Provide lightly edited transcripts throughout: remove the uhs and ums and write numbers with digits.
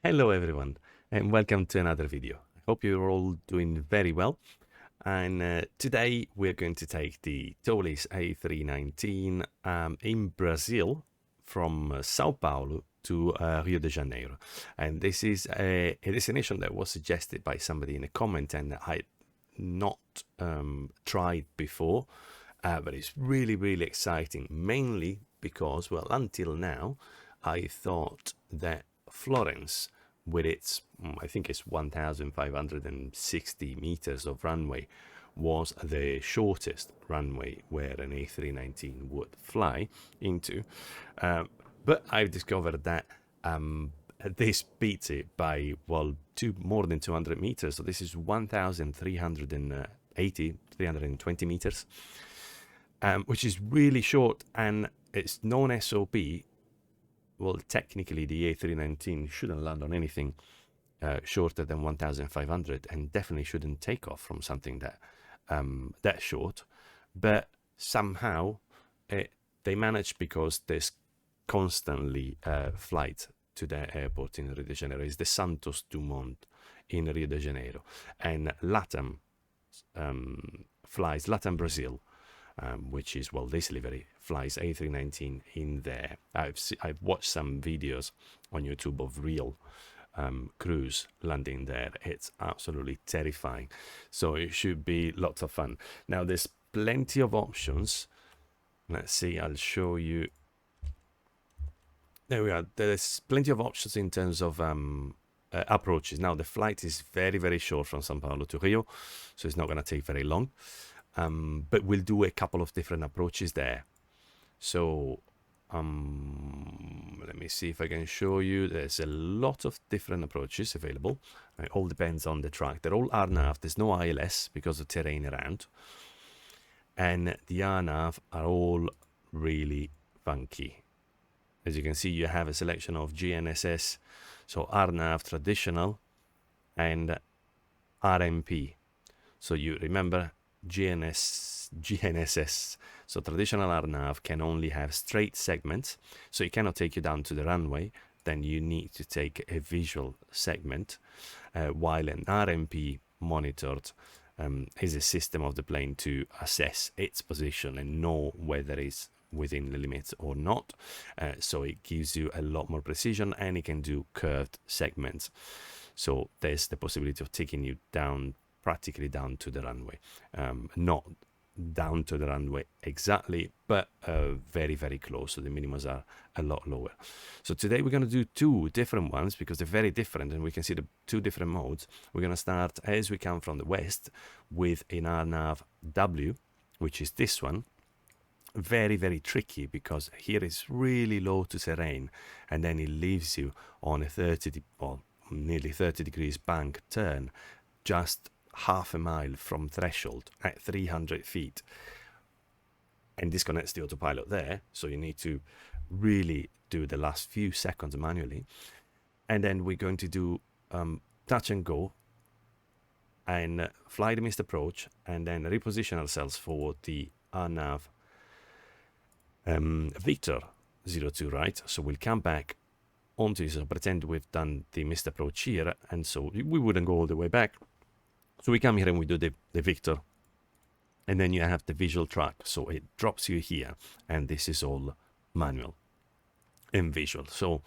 Hello everyone and welcome to another video. I hope you're all doing very well, and today we're going to take the Toliss A319 in Brazil from Sao Paulo to Rio de Janeiro, and this is a destination that was suggested by somebody in a comment and I not tried before, but it's really exciting, mainly because, well, until now I thought that Florence, with its, I think it's 1,560 meters of runway, was the shortest runway where an A319 would fly into. But I've discovered that this beats it by, well, more than 200 meters. So this is 320 meters, which is really short, and it's non-SOP. Well, technically, the A319 shouldn't land on anything shorter than 1,500, and definitely shouldn't take off from something that short. But somehow they managed, because there's constantly flight to the airport in Rio de Janeiro. It's the Santos Dumont in Rio de Janeiro, and LATAM flies LATAM Brazil. Which is, well, this livery flies A319 in there. I've watched some videos on YouTube of real crews landing there. It's absolutely terrifying. So it should be lots of fun. Now, there's plenty of options. Let's see, I'll show you. There we are. There's plenty of options in terms of approaches. Now, the flight is very short from Sao Paulo to Rio, so it's not going to take very long. But we'll do a couple of different approaches there. So let me see if I can show you. There's a lot of different approaches available. It all depends on the track. They're all RNAV. There's no ILS because of terrain around, and the RNAV are all really funky. As you can see, you have a selection of GNSS, so RNAV traditional, and RMP. So you remember, GNSS, so traditional RNAV, can only have straight segments, so it cannot take you down to the runway. Then you need to take a visual segment, while an RMP monitored is a system of the plane to assess its position and know whether it's within the limits or not. So it gives you a lot more precision, and it can do curved segments. So there's the possibility of taking you down, practically down to the runway. Not down to the runway exactly, but very close. So the minimums are a lot lower. So today we're going to do two different ones because they're very different, and we can see the two different modes. We're going to start, as we come from the west, with an RNAV W, which is this one. Very tricky, because here is really low to terrain, and then it leaves you on a nearly 30 degrees bank turn, just half a mile from threshold at 300 feet, and disconnects the autopilot there, so you need to really do the last few seconds manually. And then we're going to do touch and go and fly the missed approach, and then reposition ourselves for the RNAV Victor 02, right? So we'll come back onto, so pretend we've done the missed approach here, and so we wouldn't go all the way back. So we come here and we do the Victor, and then you have the visual track. So it drops you here, and this is all manual and visual. So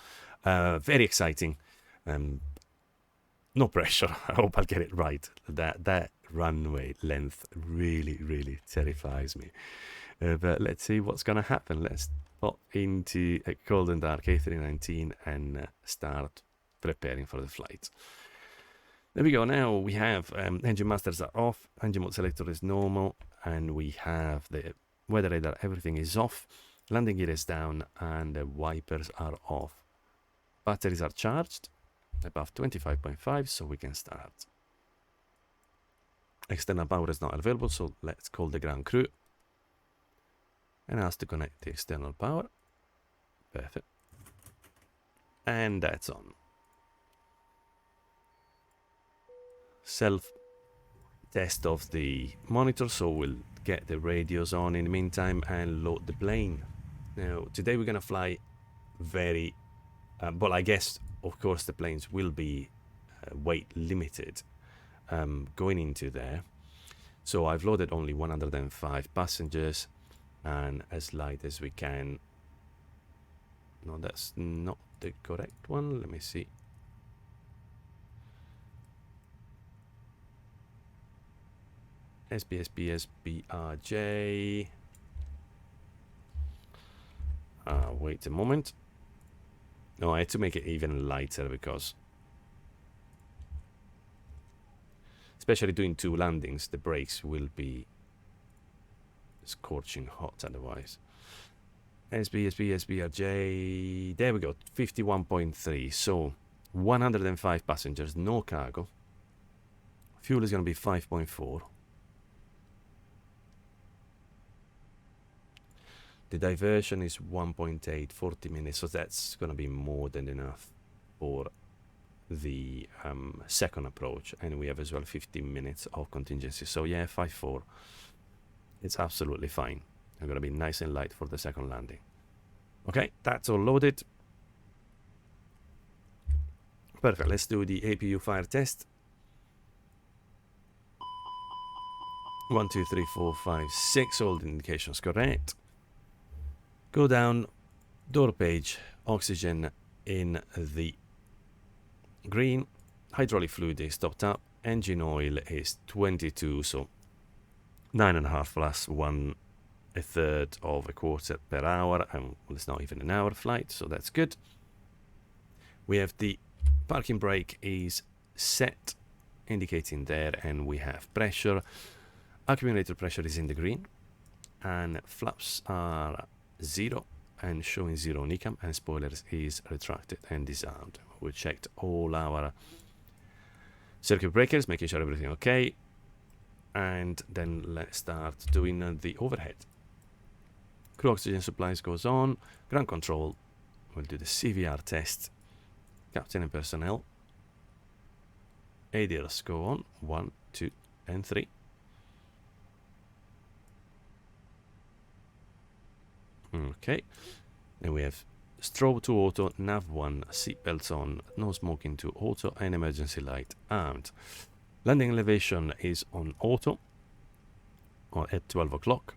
very exciting. No pressure. I hope I'll get it right. That runway length really terrifies me. But let's see what's going to happen. Let's pop into a cold and dark A319 and start preparing for the flight. There we go. Now we have engine masters are off, engine mode selector is normal, and we have the weather radar, everything is off, landing gear is down, and the wipers are off. Batteries are charged above 25.5, so we can start. External power is not available, so let's call the ground crew and ask to connect the external power. Perfect. And that's on. Self test of the monitor, so we'll get the radios on in the meantime and load the plane. Now today we're gonna fly very well, I guess of course the planes will be weight limited going into there. So I've loaded only 105 passengers and as light as we can. No, that's not the correct one. Let me see. SBRJ. Wait a moment. No, I had to make it even lighter because, especially doing 2 landings, the brakes will be scorching hot otherwise. SBRJ. There we go. 51.3. So 105 passengers, no cargo. Fuel is going to be 5.4. The diversion is 1.8, 40 minutes, so that's going to be more than enough for the second approach. And we have as well 15 minutes of contingency. So yeah, 5.4. It's absolutely fine. I'm going to be nice and light for the second landing. Okay, that's all loaded. Perfect, let's do the APU fire test. 1, 2, 3, 4, 5, 6, all the indications correct. Go down, door page, oxygen in the green, hydraulic fluid is topped up, engine oil is 22, so 9.5 plus 1/3 of a quarter per hour, and well, it's not even an hour flight, so that's good. We have the parking brake is set, indicating there, and we have pressure. Accumulator pressure is in the green, and flaps are 0 and showing 0 on ECAM, and spoilers is retracted and disarmed. We checked all our circuit breakers, making sure everything okay, and then let's start doing the overhead. Crew oxygen supplies goes on. Ground control, we'll do the CVR test. Captain and personnel. ADLs go on, 1, 2, and 3. Okay, then we have strobe to auto, nav 1, seatbelts on, no smoking to auto, and emergency light armed. Landing elevation is on auto at 12 o'clock.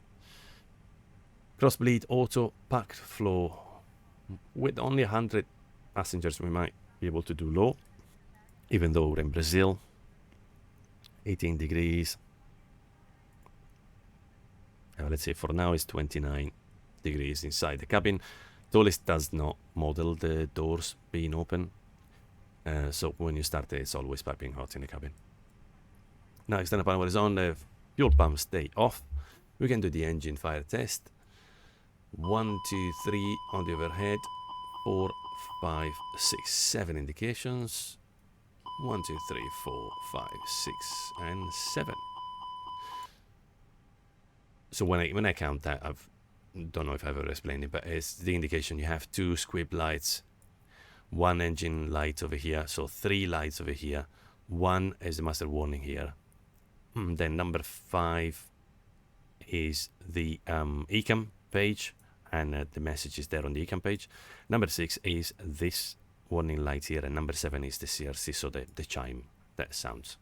Cross bleed auto, packed flow. With only 100 passengers, we might be able to do low, even though we're in Brazil. 18 degrees. Let's say for now it's 29 degrees inside the cabin. Toliss does not model the doors being open, so when you start it's always piping hot in the cabin. Now external power is on, the fuel pumps stay off. We can do the engine fire test. 1, 2, 3 on the overhead. 4, 5, 6, 7 indications. 1, 2, 3, 4, 5, 6, and 7. So when I count that, I don't know if I've ever explained it, but it's the indication you have 2 squib lights, 1 engine light over here, so 3 lights over here. 1 is the master warning here. Then number 5 is the ECAM page, and the message is there on the ECAM page. Number 6 is this warning light here, and number 7 is the CRC, so the chime that sounds.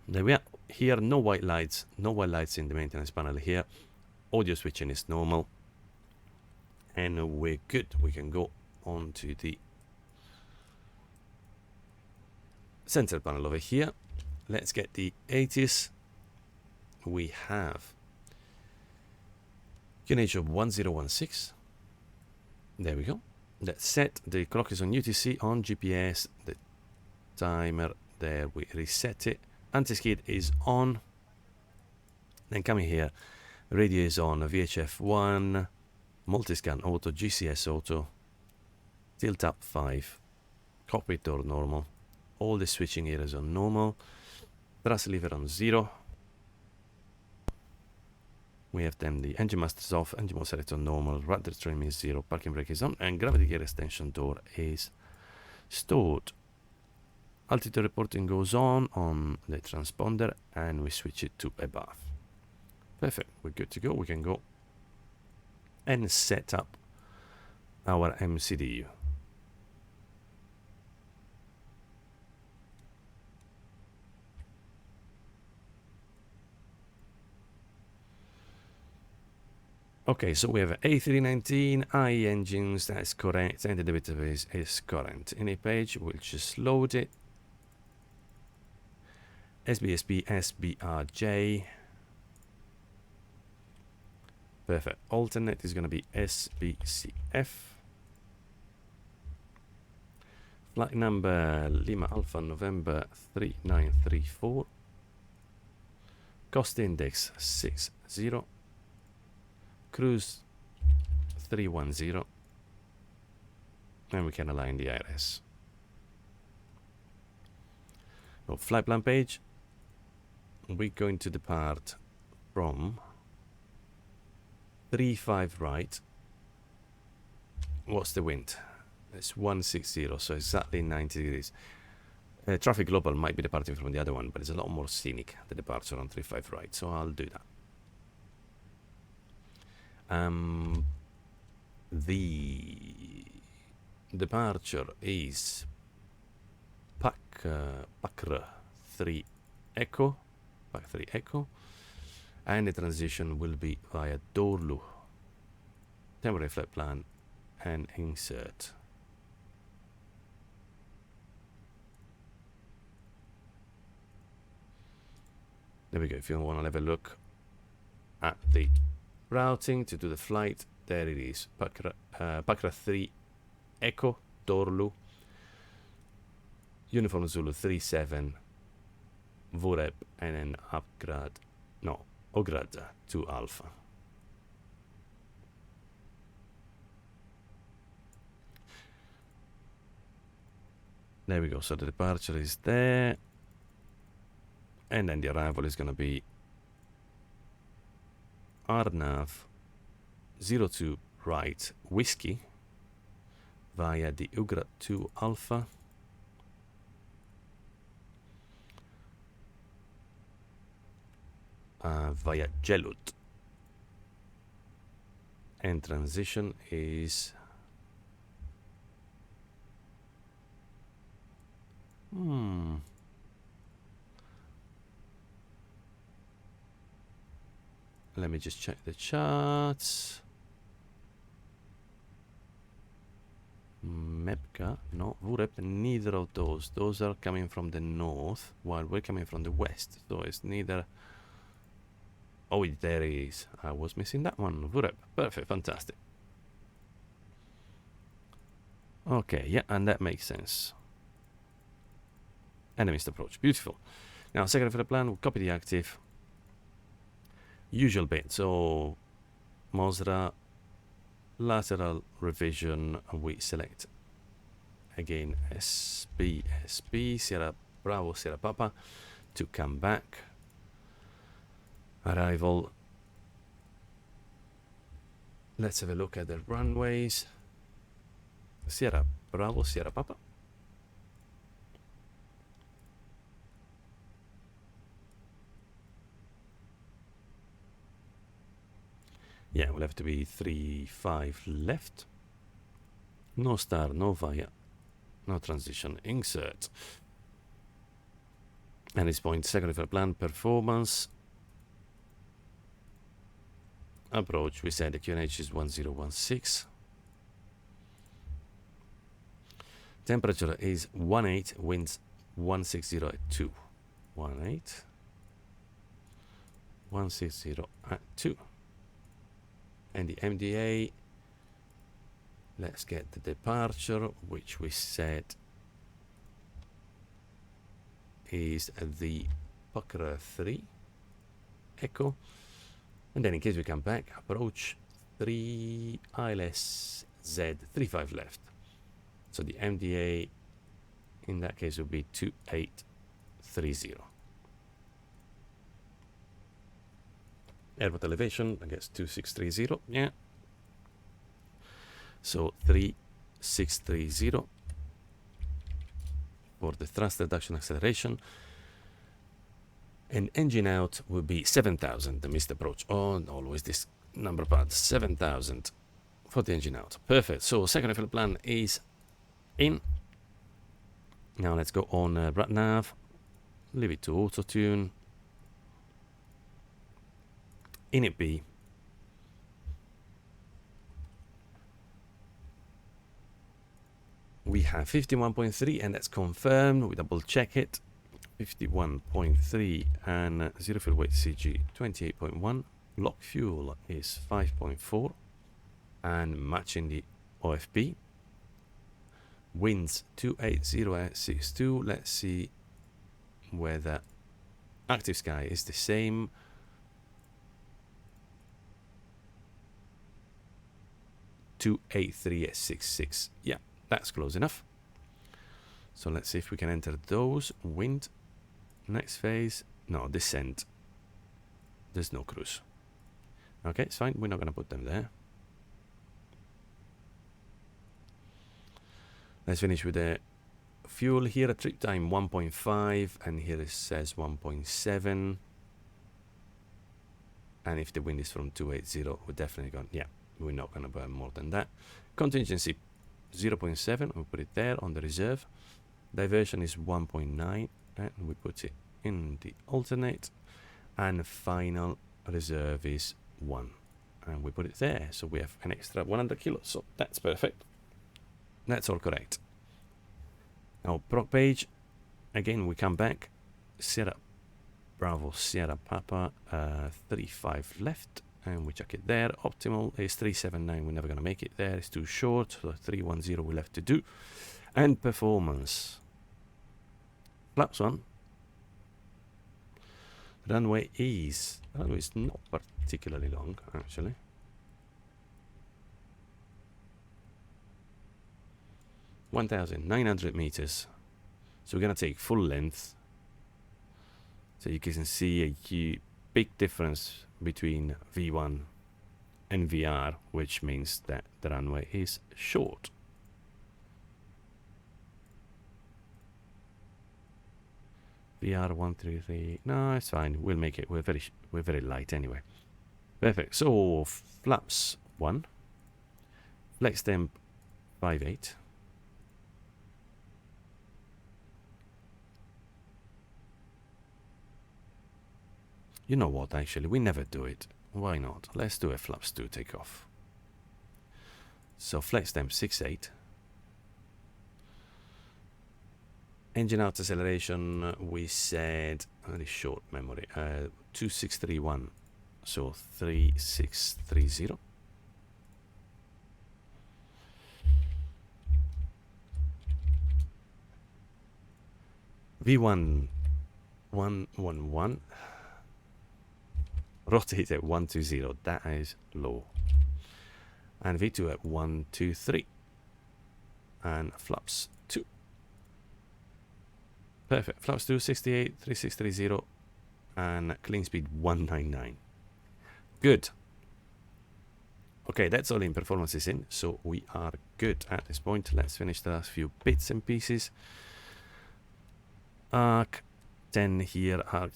There we are. Here, no white lights in the maintenance panel here. Audio switching is normal, and we're good. We can go on to the sensor panel over here. Let's get the 80s. We have QNH of 1016. There we go. That's set. The clock is on UTC, on GPS. The timer there, we reset it. Anti-skid is on. Then coming here, radio is on, VHF 1, multi-scan auto, GCS auto, tilt up 5, cockpit door normal, all the switching areas on normal, thrust lever on 0. We have then the engine masters off, engine mode select on normal, rudder trim is 0, parking brake is on, and gravity gear extension door is stored. Altitude reporting goes on the transponder, and we switch it to above. Perfect, we're good to go. We can go and set up our MCDU. Okay, so we have A319 IE engines, that's correct, and the database is current. In a page, we'll just load it. SBSB, SBRJ. Perfect. Alternate is going to be SBCF. Flight number Lima Alpha November 3934. Cost index 60. Cruise 310. And we can align the IRS. So flight plan page. We're going to depart from 35 right. What's the wind? It's 160, so exactly 90 degrees. Traffic global might be departing from the other one, but it's a lot more scenic, the departure on 35 right, so I'll do that. The departure is Pakra 3 Echo, Pak 3 Echo, and the transition will be via Dorlu. Temporary flight plan and insert. There we go. If you want to have a look at the routing to do the flight, there it is. Pakra 3 Echo, Dorlu, Uniform Zulu 37, Vorep, and then Ograd to Alpha. There we go. So the departure is there. And then the arrival is going to be RNAV 02 right Whiskey via the Ograd 2 Alpha. Via Gelut. And transition is let me just check the charts. Mepka, no, Vorep, neither of those. Those are coming from the north, while we're coming from the west. So it's neither. Oh, there it is. I was missing that one. Vorep. Perfect. Fantastic. Okay, yeah, and that makes sense. Enemist approach. Beautiful. Now, second for the plan, we'll copy the active. Usual bit. So, Mosra, lateral revision. We select again SB, Sierra Bravo, Sierra Papa to come back. Arrival. Let's have a look at the runways. Sierra Bravo, Sierra Papa. Yeah, we'll have to be 3-5 left. No star, no via, no transition. Insert. And this point, second for plan, performance. Approach, we said the QNH is 1016. Temperature is 18, winds 160 at 2. 18, 160 at 2. And the MDA, let's get the departure, which we said is the Pakra 3 Echo. And then in case we come back, approach 3 ILS Z 35 left. So the MDA in that case would be 2830. Airport elevation, I guess 2630, yeah. So 3630 for the thrust reduction acceleration. And engine out would be 7000, the missed approach. Oh, always this number pad, 7000 for the engine out. Perfect. So second fuel plan is in. Now let's go on RNAV. Leave it to auto tune. Init B. We have 51.3 and that's confirmed. We double check it. 51.3 and zero fuel weight CG 28.1. Lock fuel is 5.4 and matching the OFB. Winds 280.62. Let's see whether active sky is the same. (283.66). Yeah, that's close enough. So let's see if we can enter those. Wind. Next phase. No, descent. There's no cruise. Okay, it's fine. We're not going to put them there. Let's finish with the fuel here. Trip time 1.5 and here it says 1.7. And if the wind is from 280, we're definitely going, yeah, we're not going to burn more than that. Contingency 0.7, we put it there on the reserve. Diversion is 1.9 and we put it in the alternate. And final reserve is 1 and we put it there. So we have an extra 100 kilos. So that's perfect. That's all correct. Now prog page, again we come back, Sierra Bravo Sierra Papa 35 left and we check it there. Optimal is 379, we're never going to make it there, it's too short, so 310 we left to do. And performance, flaps 1. Runway is not particularly long actually. 1,900 meters. So we're going to take full length. So you can see a big difference between V1 and VR, which means that the runway is short. VR 133. No, it's fine. We'll make it. We're very light anyway. Perfect. So flaps 1. Flex temp 5.8. You know what, actually, we never do it. Why not? Let's do a flaps 2 takeoff. So flex temp 6.8. Engine out acceleration, we said, very short memory, 2631. So 3630. V1 111. Rotate at 120, that is low. And V2 at 123. And flaps 2. Perfect. Flaps 2, 68, 3630. And clean speed 199. Good. Okay, that's all in. Performance is in. So we are good at this point. Let's finish the last few bits and pieces. Arc 10 here. Arc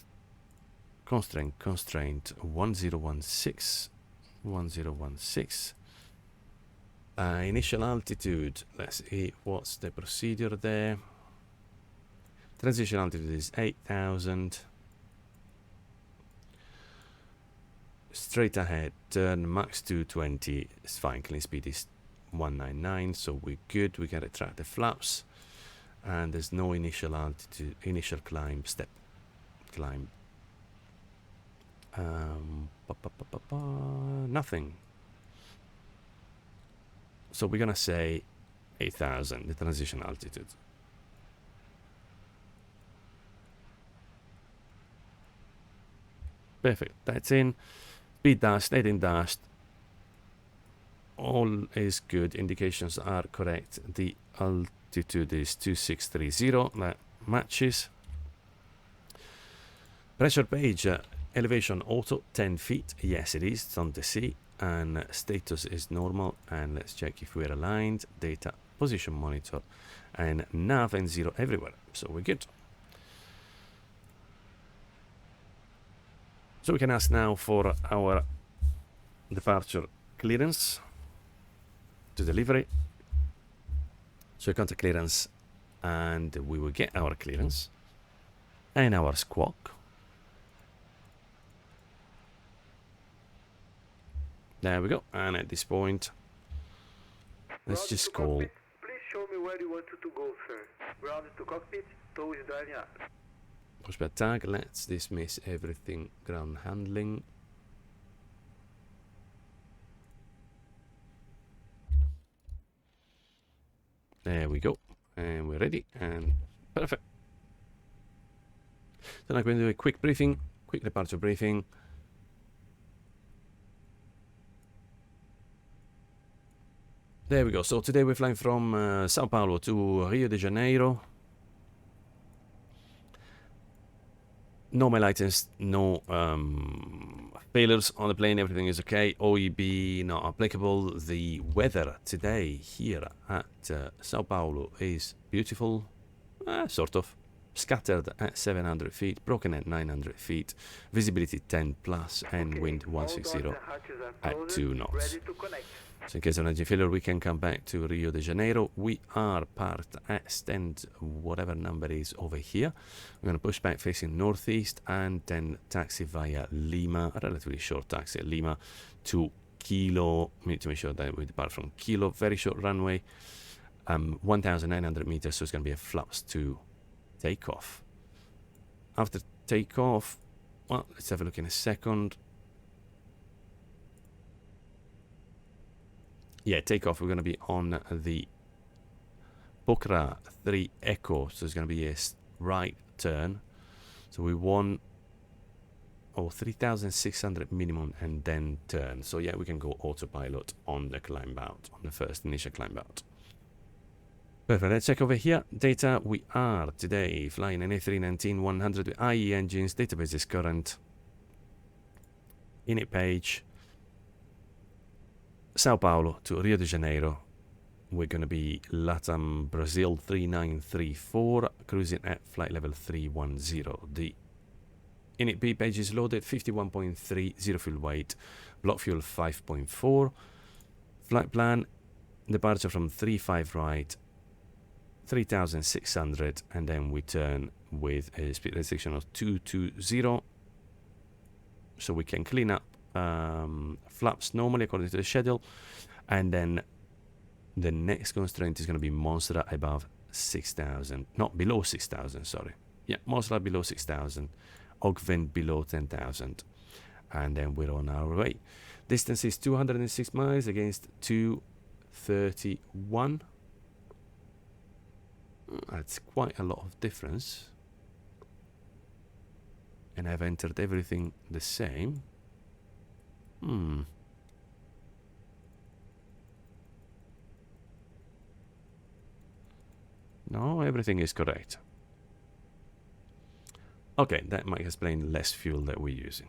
constraint 1016. Initial altitude, let's see what's the procedure there. Transition altitude is 8,000. Straight ahead, turn max 220 is fine. Clean speed is 199, so we're good. We can retract the flaps, and there's no initial altitude, initial climb, step climb. Nothing. So we're gonna say 8,000, the transition altitude. Perfect. That's in. Speed dashed, heading dashed. All is good. Indications are correct. The altitude is 2630. That matches. Pressure page. Elevation auto 10 feet. Yes, it is. It's on the sea. And status is normal. And let's check if we're aligned. Data, position monitor, and nav and 0 everywhere. So we're good. So we can ask now for our departure clearance. to delivery. So contact clearance, and we will get our clearance and our squawk. There we go. And at this point, let's just call. Please show me where you want to go, sir. Ground to cockpit, tow is driving up. Pushback tag. Let's dismiss everything ground handling. There we go. And we're ready. And perfect. So now I'm going to do a quick briefing, quick departure briefing. There we go. So today we're flying from Sao Paulo to Rio de Janeiro. No mail items, no failures on the plane, everything is okay. OEB not applicable. The weather today here at Sao Paulo is beautiful, sort of. Scattered at 700 feet, broken at 900 feet, visibility 10 plus, and wind 160 at 2 knots. So in case of an engine failure, we can come back to Rio de Janeiro. We are parked at stand whatever number is over here. We're going to push back facing northeast and then taxi via Lima, a relatively short taxi at Lima to Kilo. We need to make sure that we depart from Kilo, very short runway, 1,900 meters, so it's going to be a flaps to takeoff. After takeoff, well, let's have a look in a second. Yeah, takeoff, we're going to be on the Bokra 3 Echo, so it's going to be a right turn. So we want 3,600 minimum and then turn. So yeah, we can go autopilot on the climb out, on the first initial climb out. Perfect, let's check over here. Data, we are today flying an A319-100 with IE engines. Database is current. Init page. Sao Paulo to Rio de Janeiro. We're going to be LATAM Brazil 3934, cruising at flight level 310. The init B page is loaded, 51.3, zero fuel weight, block fuel 5.4. Flight plan, departure from 35 right, 3,600, and then we turn with a speed restriction of 220. So we can clean up flaps normally according to the schedule, and then the next constraint is going to be Monster above 6,000, not below 6,000, sorry. Yeah, Monster below 6,000, Ogven below 10,000, and then we're on our way. Distance is 206 miles against 231. That's quite a lot of difference, and I've entered everything the same. No, everything is correct. Okay, that might explain less fuel that we're using.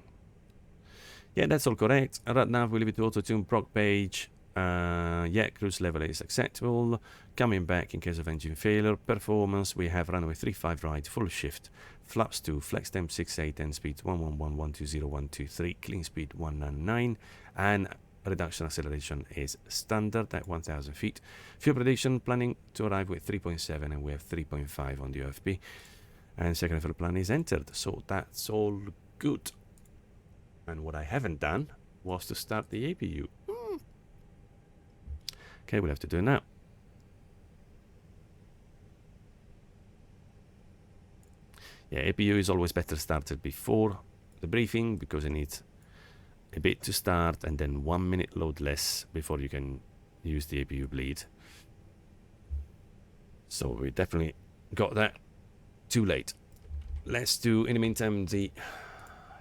Yeah, that's all correct. RNAV, we leave it to auto-tune. Proc page. Yeah, cruise level is acceptable. Coming back in case of engine failure. Performance, we have runway 35 right, full shift. Flaps 2, flex temp 68, and speed 111, 120, 123, clean speed 199, and reduction acceleration is standard at 1,000 feet. Fuel prediction, planning to arrive with 3.7, and we have 3.5 on the OFP. And second fuel plan is entered, so that's all good. And what I haven't done was to start the APU. Okay, we'll have to do it now. Yeah, APU is always better started before the briefing because it needs a bit to start and then 1 minute load less before you can use the APU bleed. So we definitely got that too late. Let's do, in the meantime, the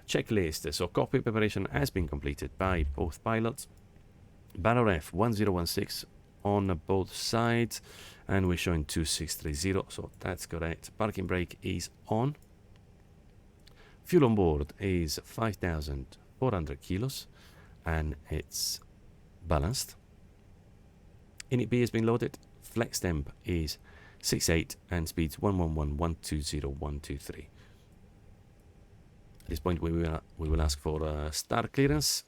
checklist. So cockpit preparation has been completed by both pilots. Barrel F 1016 on both sides, and we're showing 2630, so that's correct. Parking brake is on. Fuel on board is 5,400 kilos, and it's balanced. Init B has been loaded. Flex temp is 68, and speeds 111, 120, 123. At this point, we will ask for start clearance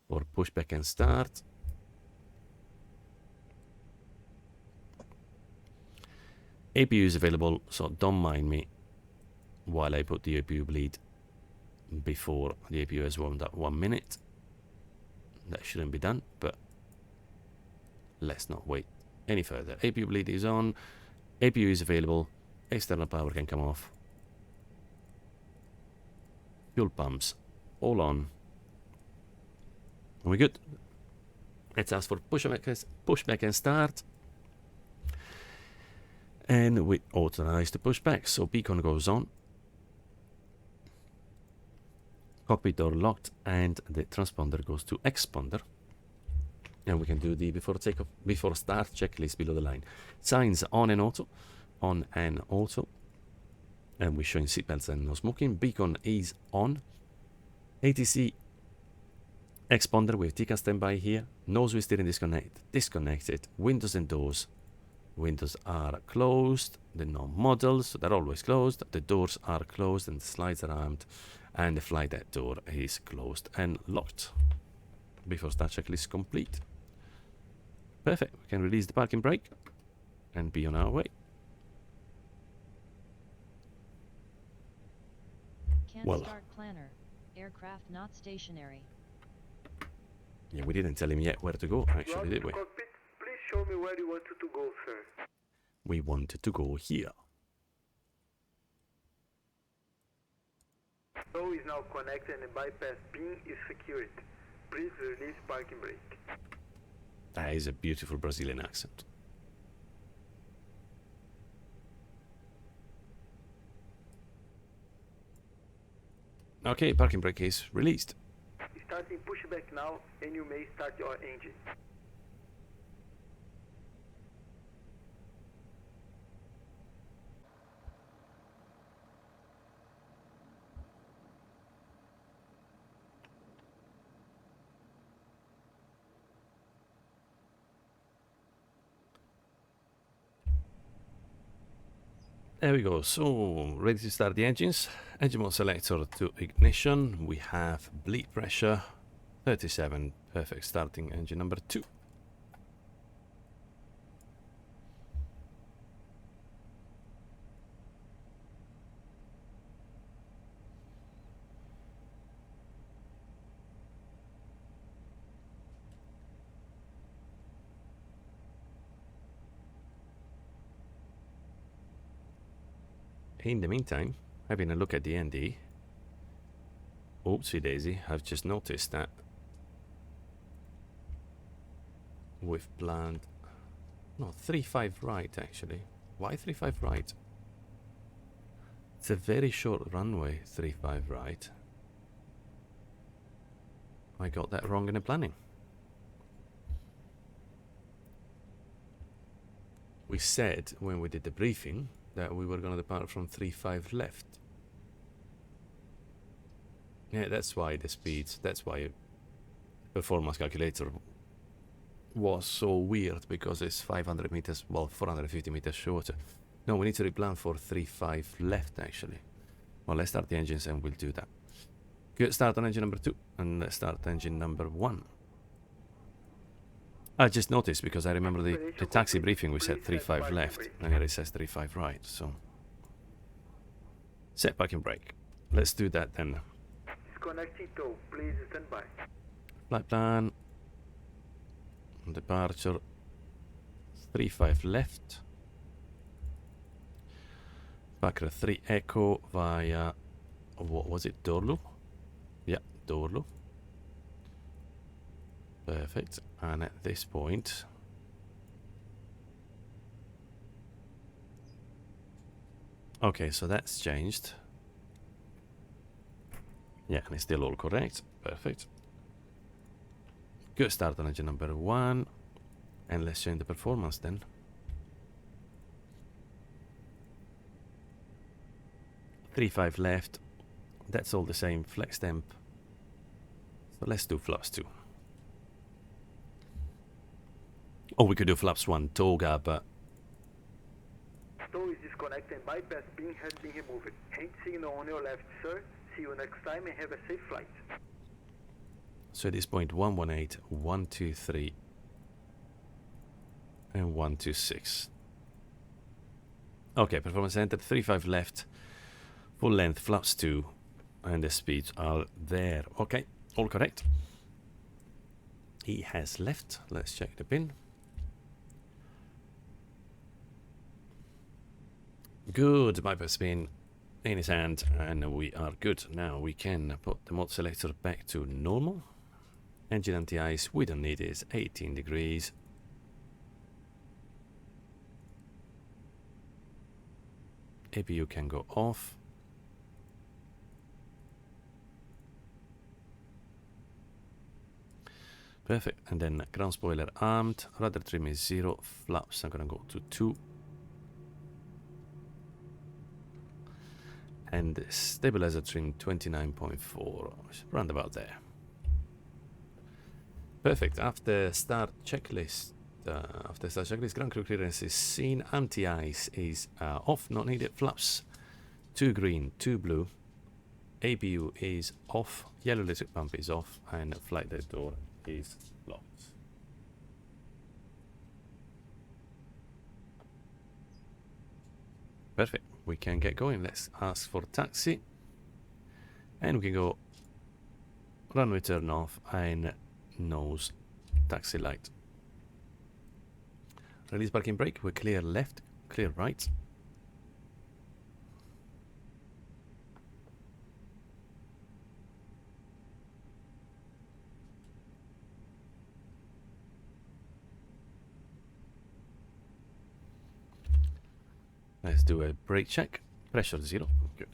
for pushback and start. APU is available, so don't mind me while I put the APU bleed before the APU has warmed up 1 minute. That shouldn't be done, but let's not wait any further. APU bleed is on, APU is available, external power can come off, fuel pumps all on, and we're good. Let's ask for pushback and start, and we authorize the pushback. So beacon goes on, cockpit door locked, and the transponder goes to exponder. And we can do the before start checklist below the line. Signs on and auto, and we're showing seatbelts and no smoking. Beacon is on. ATC exponder with TCAS standby here. Nose wheel steering disconnected. Windows and doors. Windows are closed. The no models, so they're always closed. The doors are closed and the slides are armed. And the flight deck door is closed and locked. Before start checklist complete. Perfect. We can release the parking brake and be on our way. Can't start planner. Aircraft not stationary. Yeah, we didn't tell him yet where to go, actually, did we? Cockpit, please show me where you wanted to go, sir. We wanted to go here. Tow is now connected and the bypass pin is secured. Please release parking brake. That is a beautiful Brazilian accent. Okay, parking brake is released. Starting pushback now, and you may start your engine. There we go. So, ready to start the engines. Engine mode selector to ignition. We have bleed pressure 37. Perfect. Starting engine number 2. In the meantime, having a look at the ND. Oopsie daisy, I've just noticed that we've planned... No, 3-5 right actually. Why 3-5 right? It's a very short runway, 3-5 right. I got that wrong in the planning. We said when we did the briefing that we were going to depart from 3-5 left. Yeah, that's why the speeds, that's why performance calculator was so weird, because it's 500 meters, well, 450 meters shorter. No, we need to replan for 3-5 left actually. Well, let's start the engines and we'll do that. Good, start on engine number 2 and let's start engine number 1. I just noticed because I remember the taxi briefing we said 3-5 left and here it says 3-5 right, so set parking brake. Let's do that then. Disconnecting tow, please stand by. Flight plan, departure 3-5 left, Bakra 3 Echo via, what was it, Dorlu? Yeah, Dorlu. Perfect. And at this point, okay, so that's changed. Yeah, and it's still all correct. Perfect. Good start on engine number 1. And let's change the performance then. Three 5 left. That's all the same. Flex temp. So let's do flaps 2. Oh, we could do flaps 1 toga, but... Tow is disconnected and bypass pin has been removed. Hand signal on your left, sir. See you next time and have a safe flight. So at this point, 118, 123, and 126. Okay, performance entered, 35 left, full length, flaps 2, and the speeds are there. Okay, all correct. He has left. Let's check the pin. Good, bypass spin in his hand, and we are good. Now we can put the mode selector back to normal. Engine anti-ice, we don't need it, 18 degrees. APU can go off. Perfect, and then ground spoiler armed, rudder trim is 0, flaps are gonna go to 2. And stabilizer trim 29.4, round about there. Perfect, after start checklist, ground crew clearance is seen, anti-ice is off, not needed, flaps 2 green, 2 blue, APU is off, yellow electric pump is off, and flight deck door is locked. Perfect, we can get going. Let's ask for taxi, and we can go runway turn off and nose taxi light. Release parking brake, we're clear left, clear right. Let's do a brake check. Pressure 0. Good.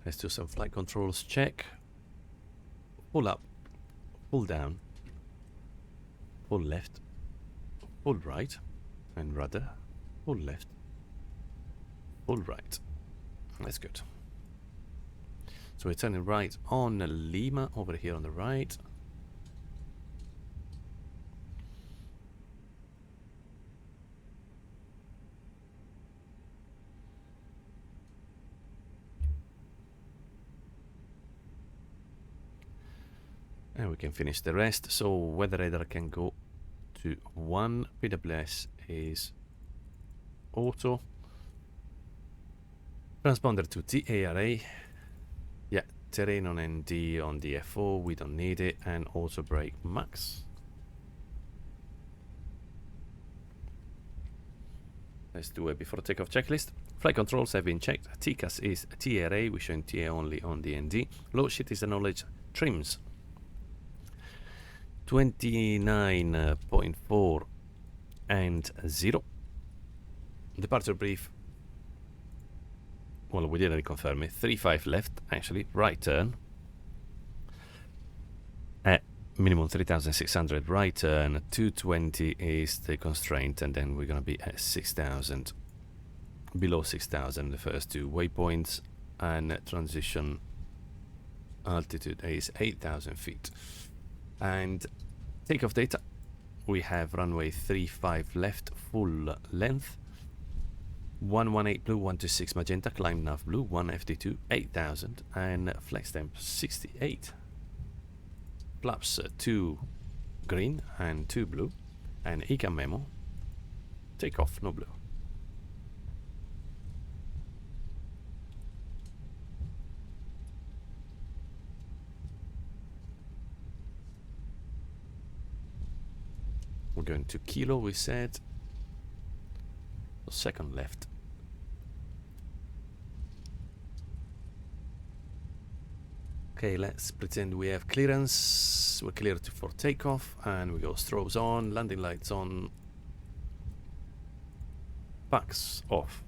Let's do some flight controls check. Pull up, pull down, pull left, pull right, and rudder, pull left, pull right. That's good. So we're turning right on Lima, over here on the right. And we can finish the rest. So weather radar can go to 1. PWS is auto. Transponder to TARA. Yeah, terrain on ND on DFO. We don't need it. And auto brake max. Let's do a before takeoff checklist. Flight controls have been checked. TCAS is TRA. We're showing TA only on the ND. Load sheet is acknowledged. Trims 29.4 and 0. Departure brief. Well, we didn't confirm it. 35 left, actually. Right turn. At minimum 3,600 right turn. 220 is the constraint, and then we're going to be at 6,000. Below 6,000, the first 2 waypoints. And transition altitude is 8,000 feet. And takeoff data, we have runway 35 left, full length, 118 blue, 126 magenta, climb nav blue, 1 FD2, 8,000, and flex temp 68. Flaps 2 green and 2 blue, and ECAM memo, takeoff, no blue. We're going to kilo, we said. So second left. Okay, let's pretend we have clearance. We're clear for takeoff, and we go strobes on, landing lights on, packs off.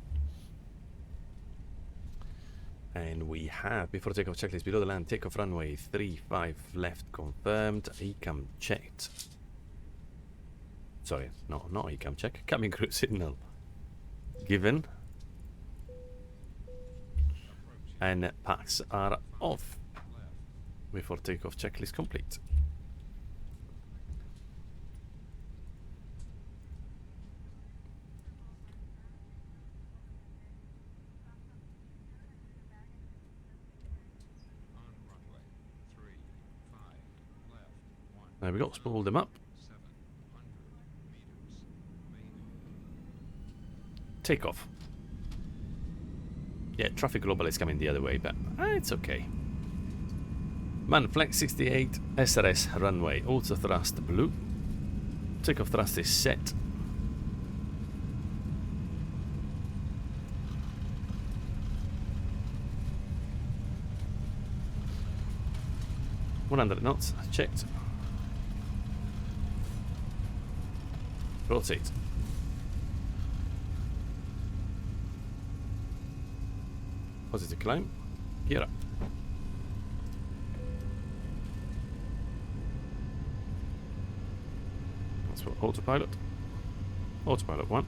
And we have before takeoff checklist below the land, takeoff runway 35 left confirmed, ECAM checked. Sorry, no, not ECAM check. Cabin crew signal given. And packs are off. before takeoff checklist complete. There we go, spool them up. Takeoff. Yeah, traffic global is coming the other way, but it's okay. Man, flight 68, SRS runway, auto thrust blue. Takeoff thrust is set. $100 knots, checked. Rotate. Positive climb. Gear up. That's for autopilot. Autopilot 1.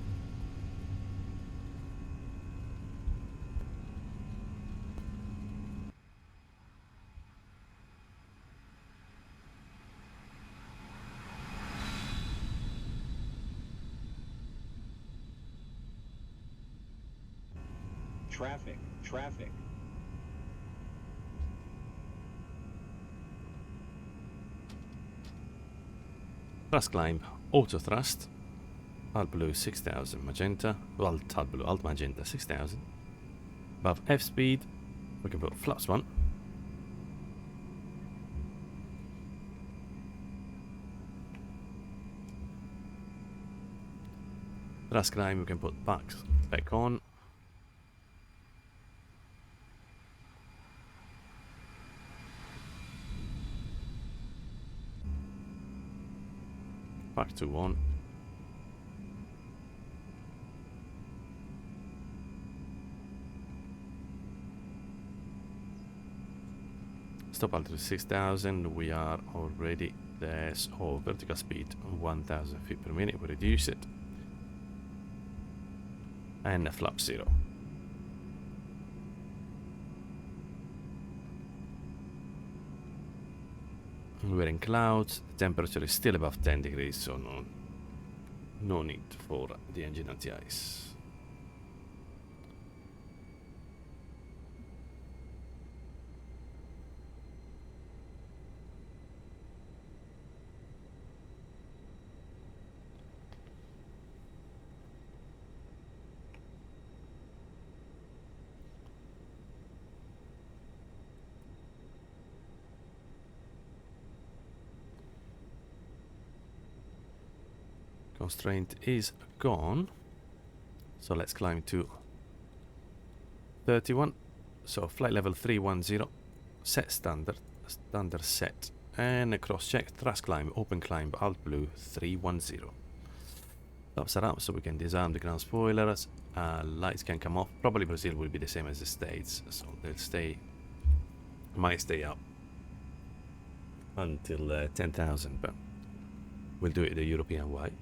Traffic. Thrust climb, auto thrust. Alt blue 6000, magenta. Well, alt blue, alt magenta 6000. Above F speed, we can put flaps 1. Thrust climb, we can put back on. Back to 1. Stop altitude 6000. We are already there. So vertical speed 1000 feet per minute. We reduce it. And a flap 0. We're in clouds, the temperature is still above 10 degrees, so no need for the engine anti-ice. Constraint is gone, so let's climb to 31. So flight level 310, set standard set, and a cross check, thrust climb, open climb, alt blue 310. Flaps are up so we can disarm the ground spoilers. Lights can come off. Probably Brazil will be the same as the States, so they'll might stay up until 10,000, but we'll do it the European way.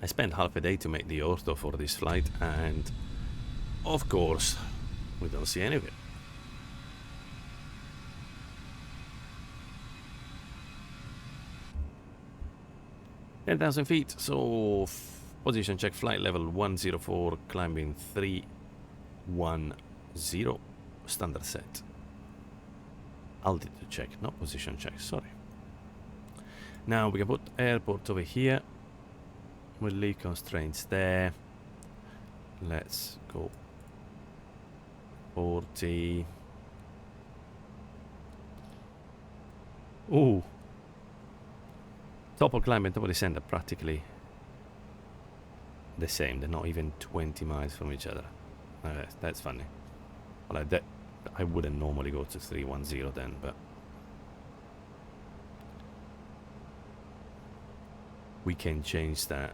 I spent half a day to make the ortho for this flight, and of course we don't see any of it. 10,000 feet, so position check, flight level 104, climbing 310, standard set. Altitude check, not position check, sorry. Now we can put airport over here. We'll leave constraints there. Let's go 40. Ooh. Top of climb and top of descent are practically the same. They're not even 20 miles from each other. That's funny. Well, I wouldn't normally go to 310 then, but we can change that.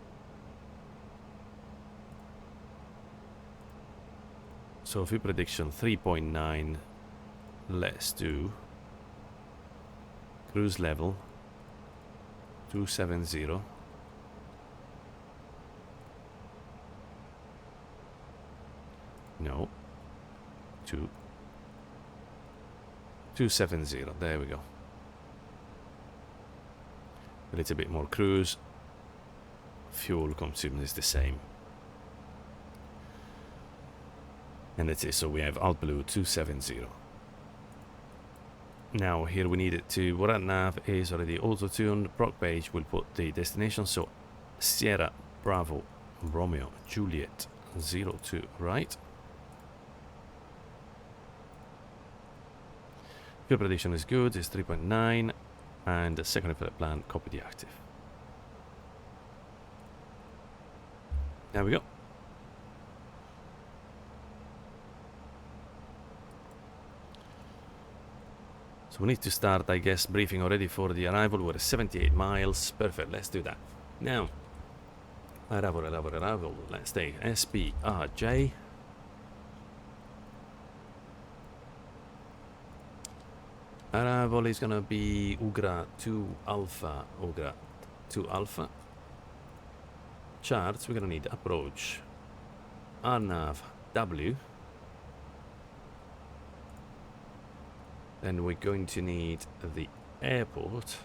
So view prediction 3.9. Let's do cruise level 270. No. 270. There we go. A little bit more cruise. Fuel consumed is the same. And that's it. So we have out blue 270. Now here we need it to, what RNAV is already auto-tuned. Proc page will put the destination. So Sierra Bravo Romeo Juliet 02, right? Fuel prediction is good, it's 3.9, and the second flight plan, copy the active. There we go. So we need to start, I guess, briefing already for the arrival. We're 78 miles. Perfect, let's do that. Now, arrival. Let's take SBRJ. Arrival is gonna be UGRA 2 Alpha. UGRA 2 Alpha. Charts, we're gonna need approach. RNAV W. Then we're going to need the airport,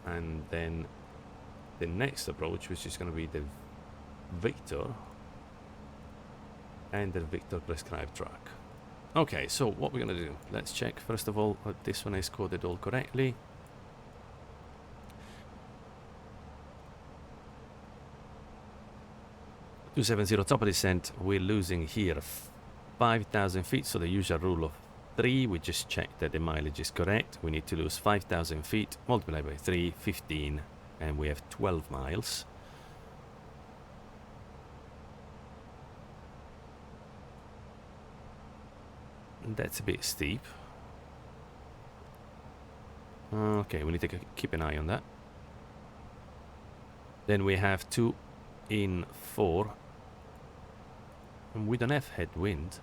and then the next approach, which is going to be the Victor and the Victor prescribed track. Okay, so what we're going to do, let's check first of all that this one is coded all correctly. .270 top of descent, we're losing here 5,000 feet, so the usual rule of 3, we just check that the mileage is correct. We need to lose 5,000 feet, multiplied by 3, 15, and we have 12 miles. That's a bit steep. Okay, we need to keep an eye on that. Then we have 2 in 4. And we don't have headwind.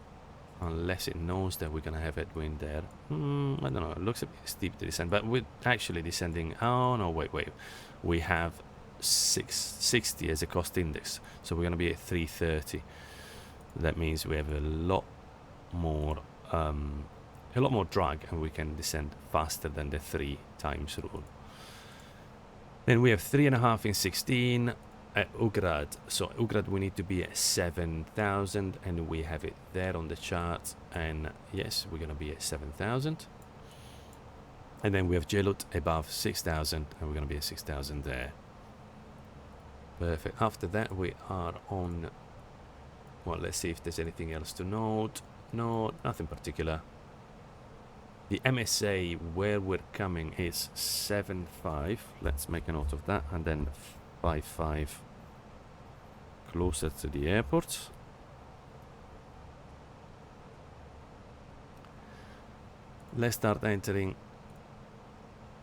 Unless it knows that we're going to have headwind there. I don't know. It looks a bit steep to descend. But we're actually descending. Oh, no, wait. We have 660 as a cost index. So we're going to be at 330. That means we have a lot more drag. And we can descend faster than the 3 times rule. Then we have 3.5 in 16. At Ugrad, so Ugrad we need to be at 7,000, and we have it there on the chart, and yes, we're gonna be at 7,000. And then we have Jelut above 6,000, and we're gonna be at 6,000 there. Perfect. After that we are on, well, let's see if there's anything else to note. No, nothing particular. The MSA where we're coming is 7.5. Let's make a note of that, and then 5.5 closer to the airport. Let's start entering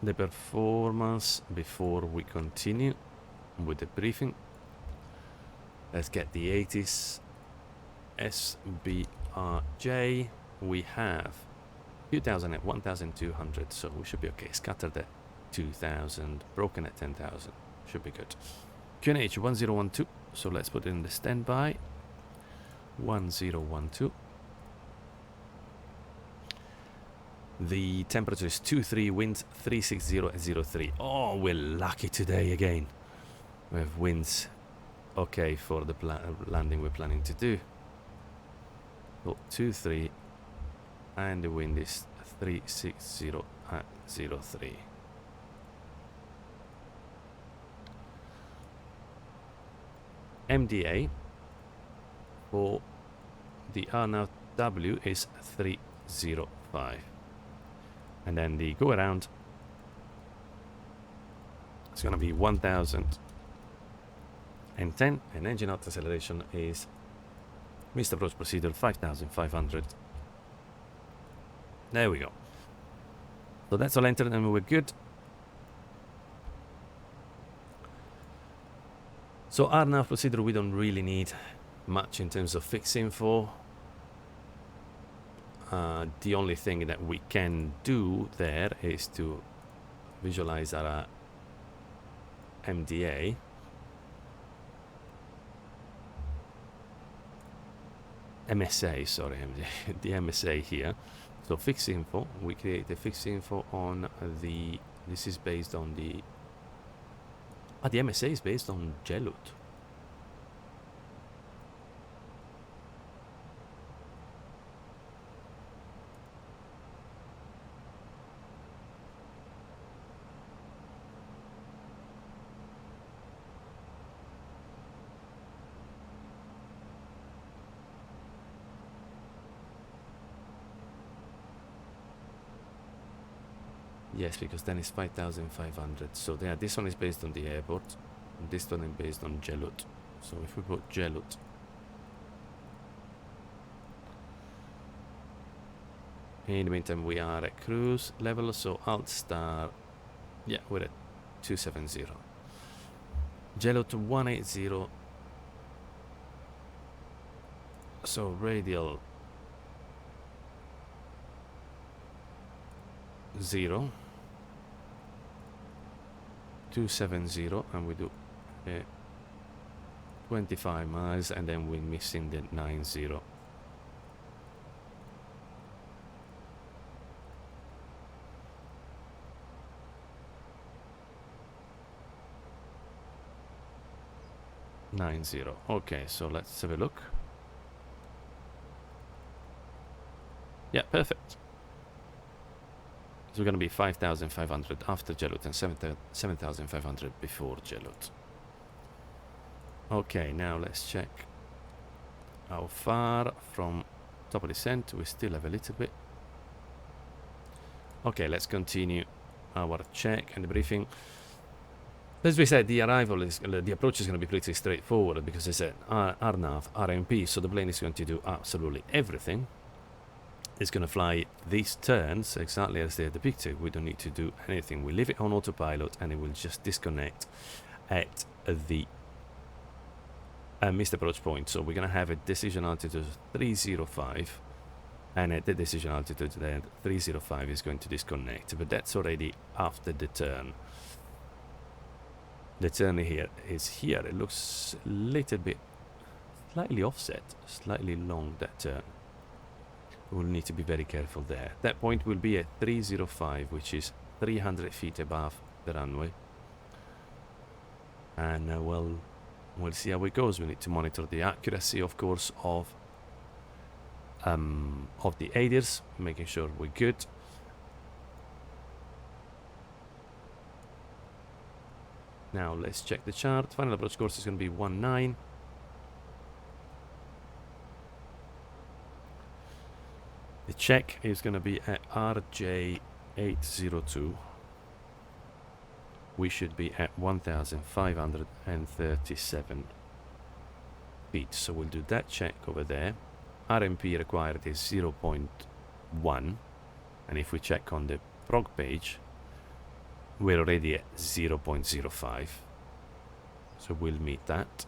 the performance before we continue with the briefing. Let's get the 80s. SBRJ, we have 2,000 at 1,200, so we should be okay. Scattered at 2,000, broken at 10,000. Should be good. QNH 1012, so let's put it in the standby. 1012. The temperature is 23, winds 360 at 03. Oh, we're lucky today again. We have winds okay for the landing we're planning to do. So 23, and the wind is 360 at 03. MDA for the RNAV W is 305. And then the go around, it's going to be 1010, and engine out acceleration is missed approach procedure 5,500. There we go. So that's all entered and we're good. So RNAV procedure, we don't really need much in terms of fix info. The only thing that we can do there is to visualize our MDA. MSA, sorry, the MSA here. So fix info, we create the fix info on the, this is based on the, the MSA is based on GLUT. Yes, because then it's 5,500. So yeah, this one is based on the airport, and this one is based on GLUT. So if we put GLUT, in the meantime we are at cruise level, so Alt Star, yeah, we're at 270. GLUT 180. So radial 0. 270, and we do 25 miles, and then we're missing the 90. Okay, so let's have a look. Yeah, perfect. So we're going to be 5,500 after GLUT and 7,500 before GLUT. Okay, now let's check how far from top of descent. We still have a little bit. Okay, let's continue our check and the briefing. As we said, the arrival is, the approach is going to be pretty straightforward because it's an RNAV, RMP, so the plane is going to do absolutely everything. It's going to fly these turns exactly as they're depicted. We don't need to do anything. We leave it on autopilot and it will just disconnect at the missed approach point. So we're going to have a decision altitude of 305, and at the decision altitude then 305 is going to disconnect, but that's already after the turn. The turn here is here. It looks a little bit slightly offset, slightly long, that turn. We'll need to be very careful there. That point will be at 305, which is 300 feet above the runway. And we'll see how it goes. We need to monitor the accuracy, of course, of the ADIRs, making sure we're good. Now let's check the chart. Final approach course is going to be 19. The check is going to be at RJ 802. We should be at 1,537 feet. So we'll do that check over there. RMP required is 0.1. And if we check on the prog page, we're already at 0.05. So we'll meet that.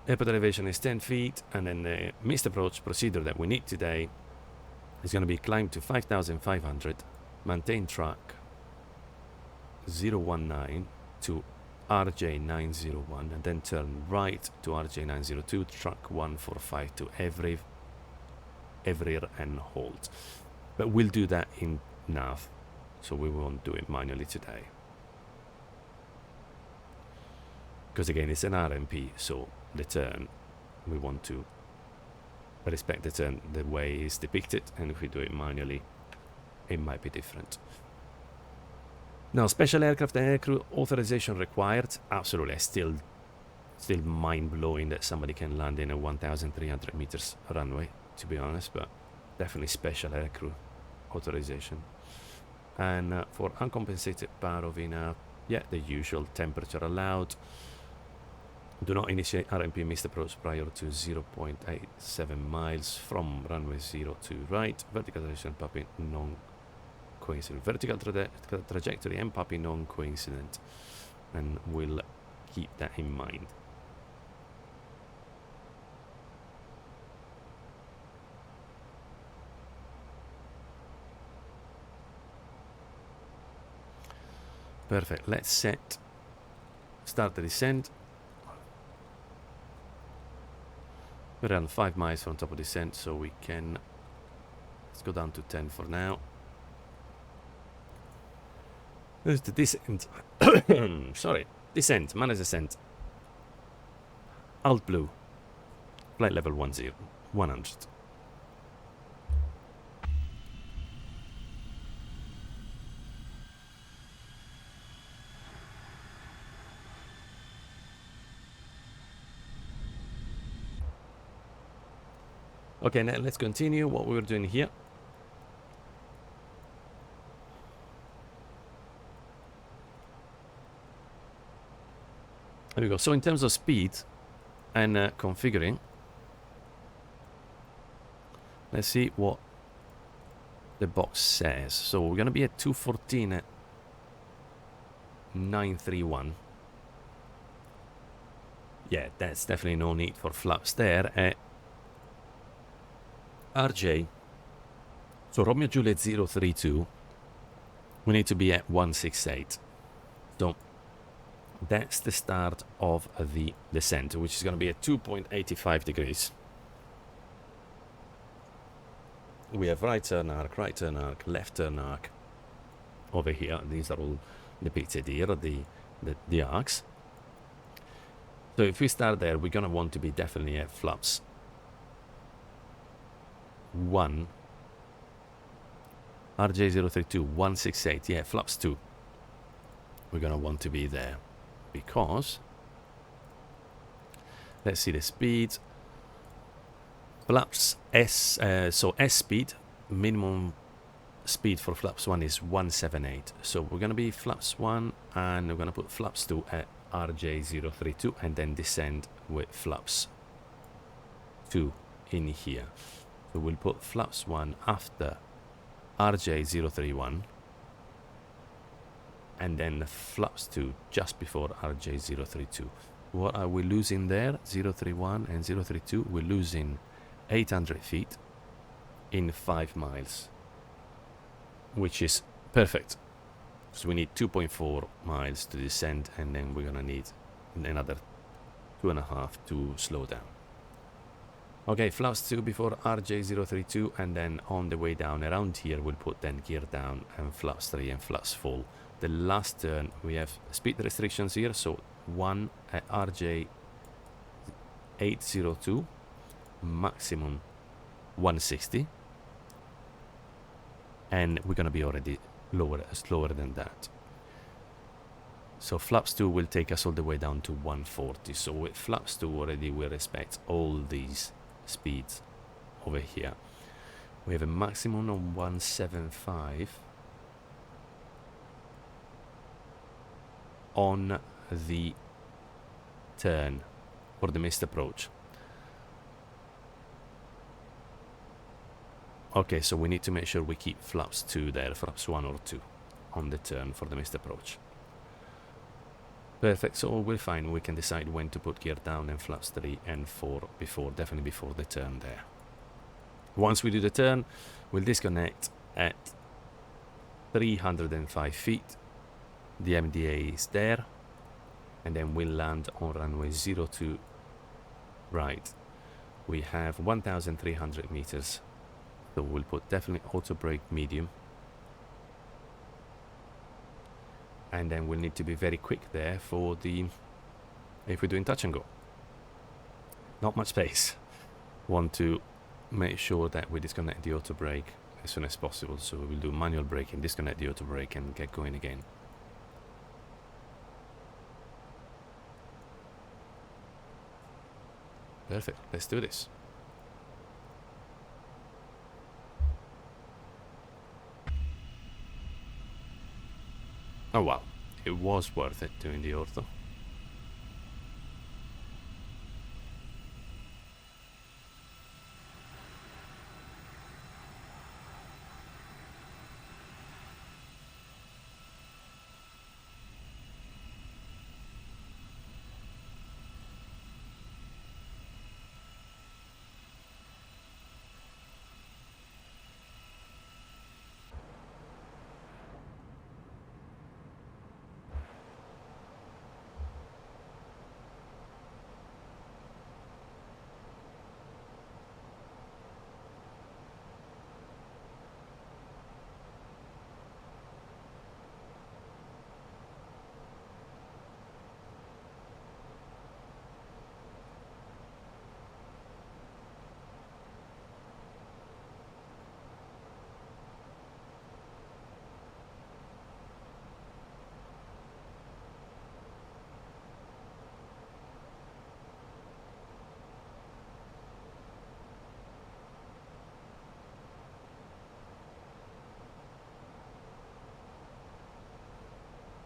Airport elevation is 10 feet, and then the missed approach procedure that we need today is going to be climb to 5,500, maintain track 019 to RJ901, and then turn right to RJ902, track 145 to every and hold. But we'll do that in nav, so we won't do it manually today. Because again, it's an RMP, so the turn, we want to respect the turn the way it's depicted, and if we do it manually, it might be different. Now, special aircraft and aircrew authorization required. Absolutely, still mind-blowing that somebody can land in a 1,300 meters runway. to be honest, but definitely special aircrew authorization. And for uncompensated power of VNAV, yeah, the usual temperature allowed. Do not initiate RMP missed approach prior to 0.87 miles from runway 02 right. Vertical direction PAPI non-coincident. Vertical trajectory and PAPI non-coincident. And we'll keep that in mind. Perfect. Let's start the descent. We're around 5 miles from top of descent, so we can, let's go down to 10 for now. There's the descent. Sorry, descent, manage descent. Alt blue, flight level 100. Okay, now let's continue what we were doing here. There we go. So in terms of speed and configuring, let's see what the box says. So we're going to be at 214 at 931. Yeah, that's definitely no need for flaps there. RJ, so Romeo Juliet 032, we need to be at 168. So that's the start of the descent, which is going to be at 2.85 degrees. We have right turn arc, left turn arc over here. These are all depicted here, the arcs. So if we start there, we're going to want to be definitely at flaps 1, RJ032, 168, yeah, flaps 2. We're going to want to be there because, let's see the speed. Flaps S, so S speed, minimum speed for flaps 1 is 178. So we're going to be flaps 1 and we're going to put flaps 2 at RJ032 and then descend with flaps 2 in here. So we'll put flaps 1 after RJ031 and then flaps 2 just before RJ032. What are we losing there? 031 and 032. We're losing 800 feet in 5 miles, which is perfect. So we need 2.4 miles to descend, and then we're gonna need another 2.5 to slow down. Okay, flaps 2 before RJ032, and then on the way down around here we'll put then gear down and flaps 3 and flaps full. The last turn we have speed restrictions here, so 1 at RJ802, maximum 160, and we're gonna be already slower than that. So flaps 2 will take us all the way down to 140. So with flaps 2 already we respect all these speeds over here. We have a maximum of 175 on the turn for the missed approach. Okay, so we need to make sure we keep flaps 2 there, flaps 1 or 2 on the turn for the missed approach. Perfect, so we're fine. We can decide when to put gear down and flaps 3 and 4 before, definitely before the turn there. Once we do the turn, we'll disconnect at 305 feet. The MDA is there, and then we'll land on runway 02 right. We have 1,300 meters, so we'll put definitely auto brake medium, and then we'll need to be very quick there for the, if we're doing touch and go, not much space. Want to make sure that we disconnect the auto brake as soon as possible, so we'll do manual braking, disconnect the auto brake and get going again. Perfect, let's do this. Oh well, it was worth it doing the ortho.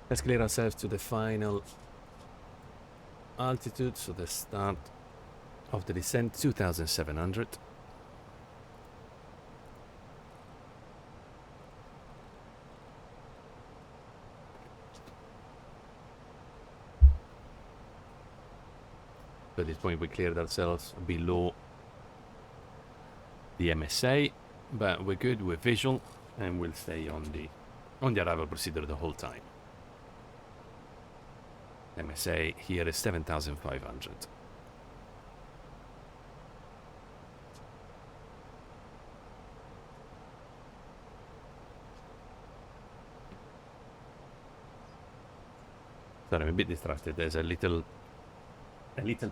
Let's clear ourselves to the final altitude, so the start of the descent, 2,700. At this point we cleared ourselves below the MSA, but we're good, we're visual, and we'll stay on the arrival procedure the whole time. MSA here is 7,500. Sorry, I'm a bit distracted. There's a little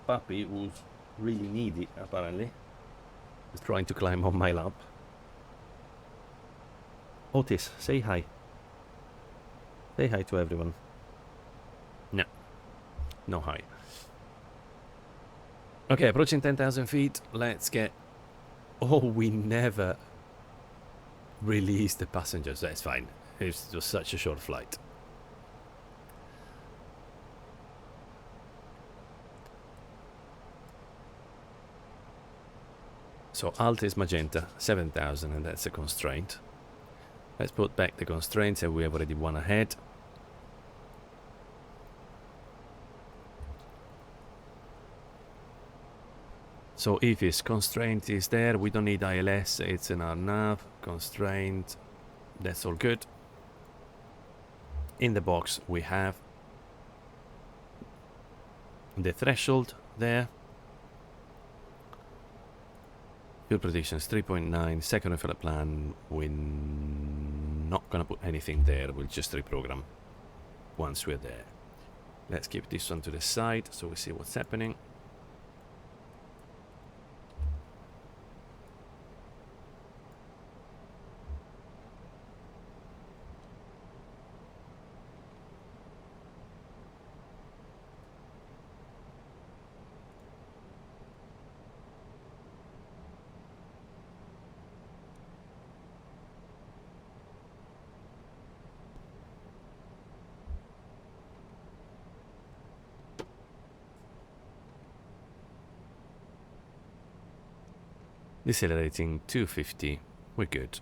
puppy who's really needy, apparently. He's trying to climb on my lap. Otis, say hi. Say hi to everyone. No. No hi. Okay, approaching 10,000 feet. Let's get... Oh, we never released the passengers. That's fine. It was such a short flight. So alt is magenta, 7,000, and that's a constraint. Let's put back the constraints, and we have already one ahead. So if his constraint is there, we don't need ILS, it's an RNAV, constraint, that's all good. In the box we have the threshold there. Fuel predictions 3.9, second refill plan, we're not gonna put anything there, we'll just reprogram once we're there. Let's keep this one to the side so we see what's happening. Decelerating 250, we're good.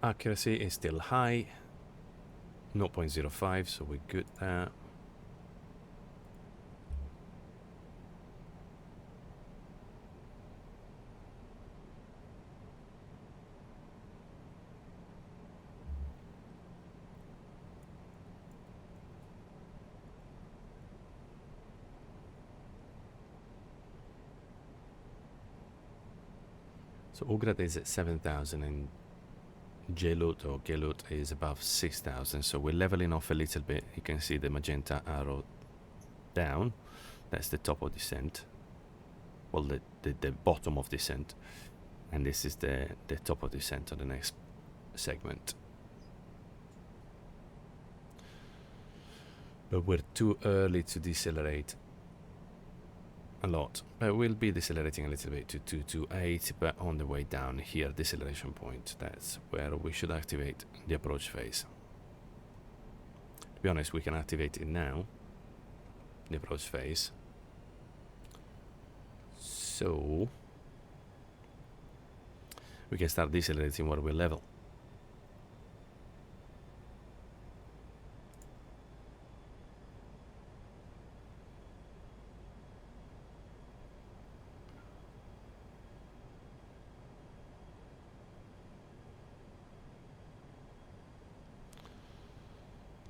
Accuracy is still high, 0.05, so we're good there. So Ugrad is at 7,000 and Gelut is above 6,000. So we're leveling off a little bit. You can see the magenta arrow down. That's the top of descent. Well, the bottom of descent. And this is the top of descent on the next segment. But we're too early to decelerate a lot. We'll be decelerating a little bit to 228, but on the way down here, deceleration point, that's where we should activate the approach phase. To be honest, we can activate it now, the approach phase. So we can start decelerating where we're level.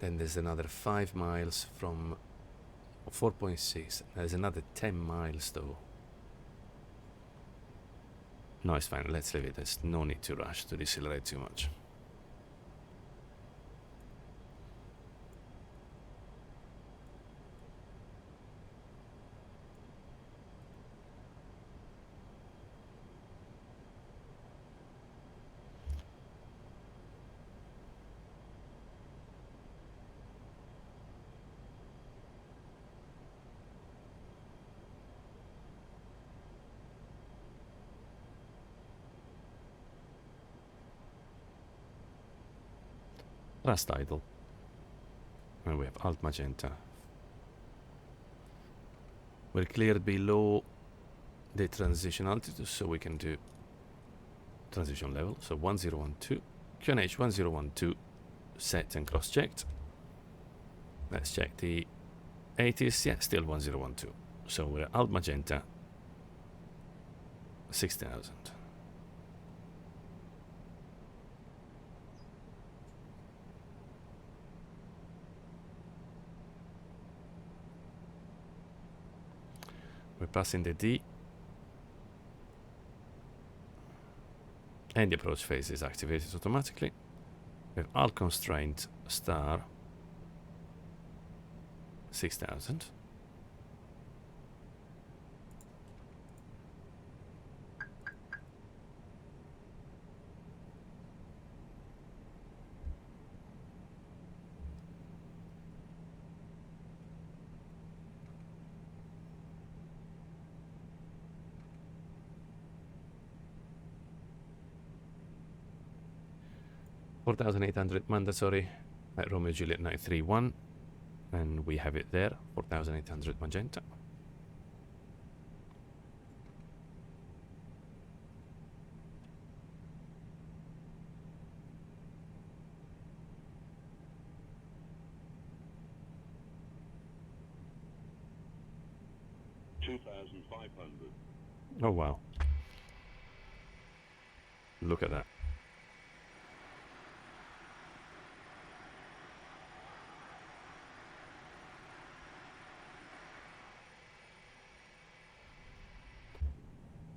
Then there's another 5 miles from 4.6. There's another 10 miles though. No, it's fine. Let's leave it. There's no need to rush to decelerate too much. Rust idle. And we have alt magenta. We're cleared below the transition altitude, so we can do transition level. So 1012, QNH 1012, set and cross checked. Let's check the 80s. Yeah, still 1012. So we're alt magenta 6000. We're passing the D. And the approach phase is activated automatically. We have alt constraint star 6000. $4,800 mandatory at Romeo Juliet 931, and we have it there, 4,800 magenta. Oh wow. Look at that.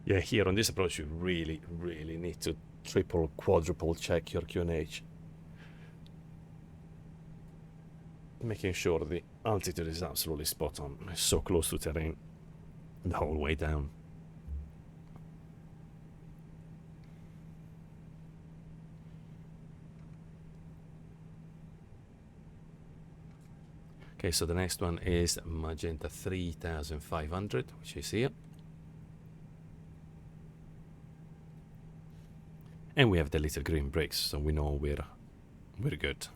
Yeah, here on this approach, you really need to triple, quadruple check your QNH. Making sure the altitude is absolutely spot on. It's so close to terrain the whole way down. Okay, so the next one is magenta 3500, which is here. And we have the little green bricks, so we know we're good.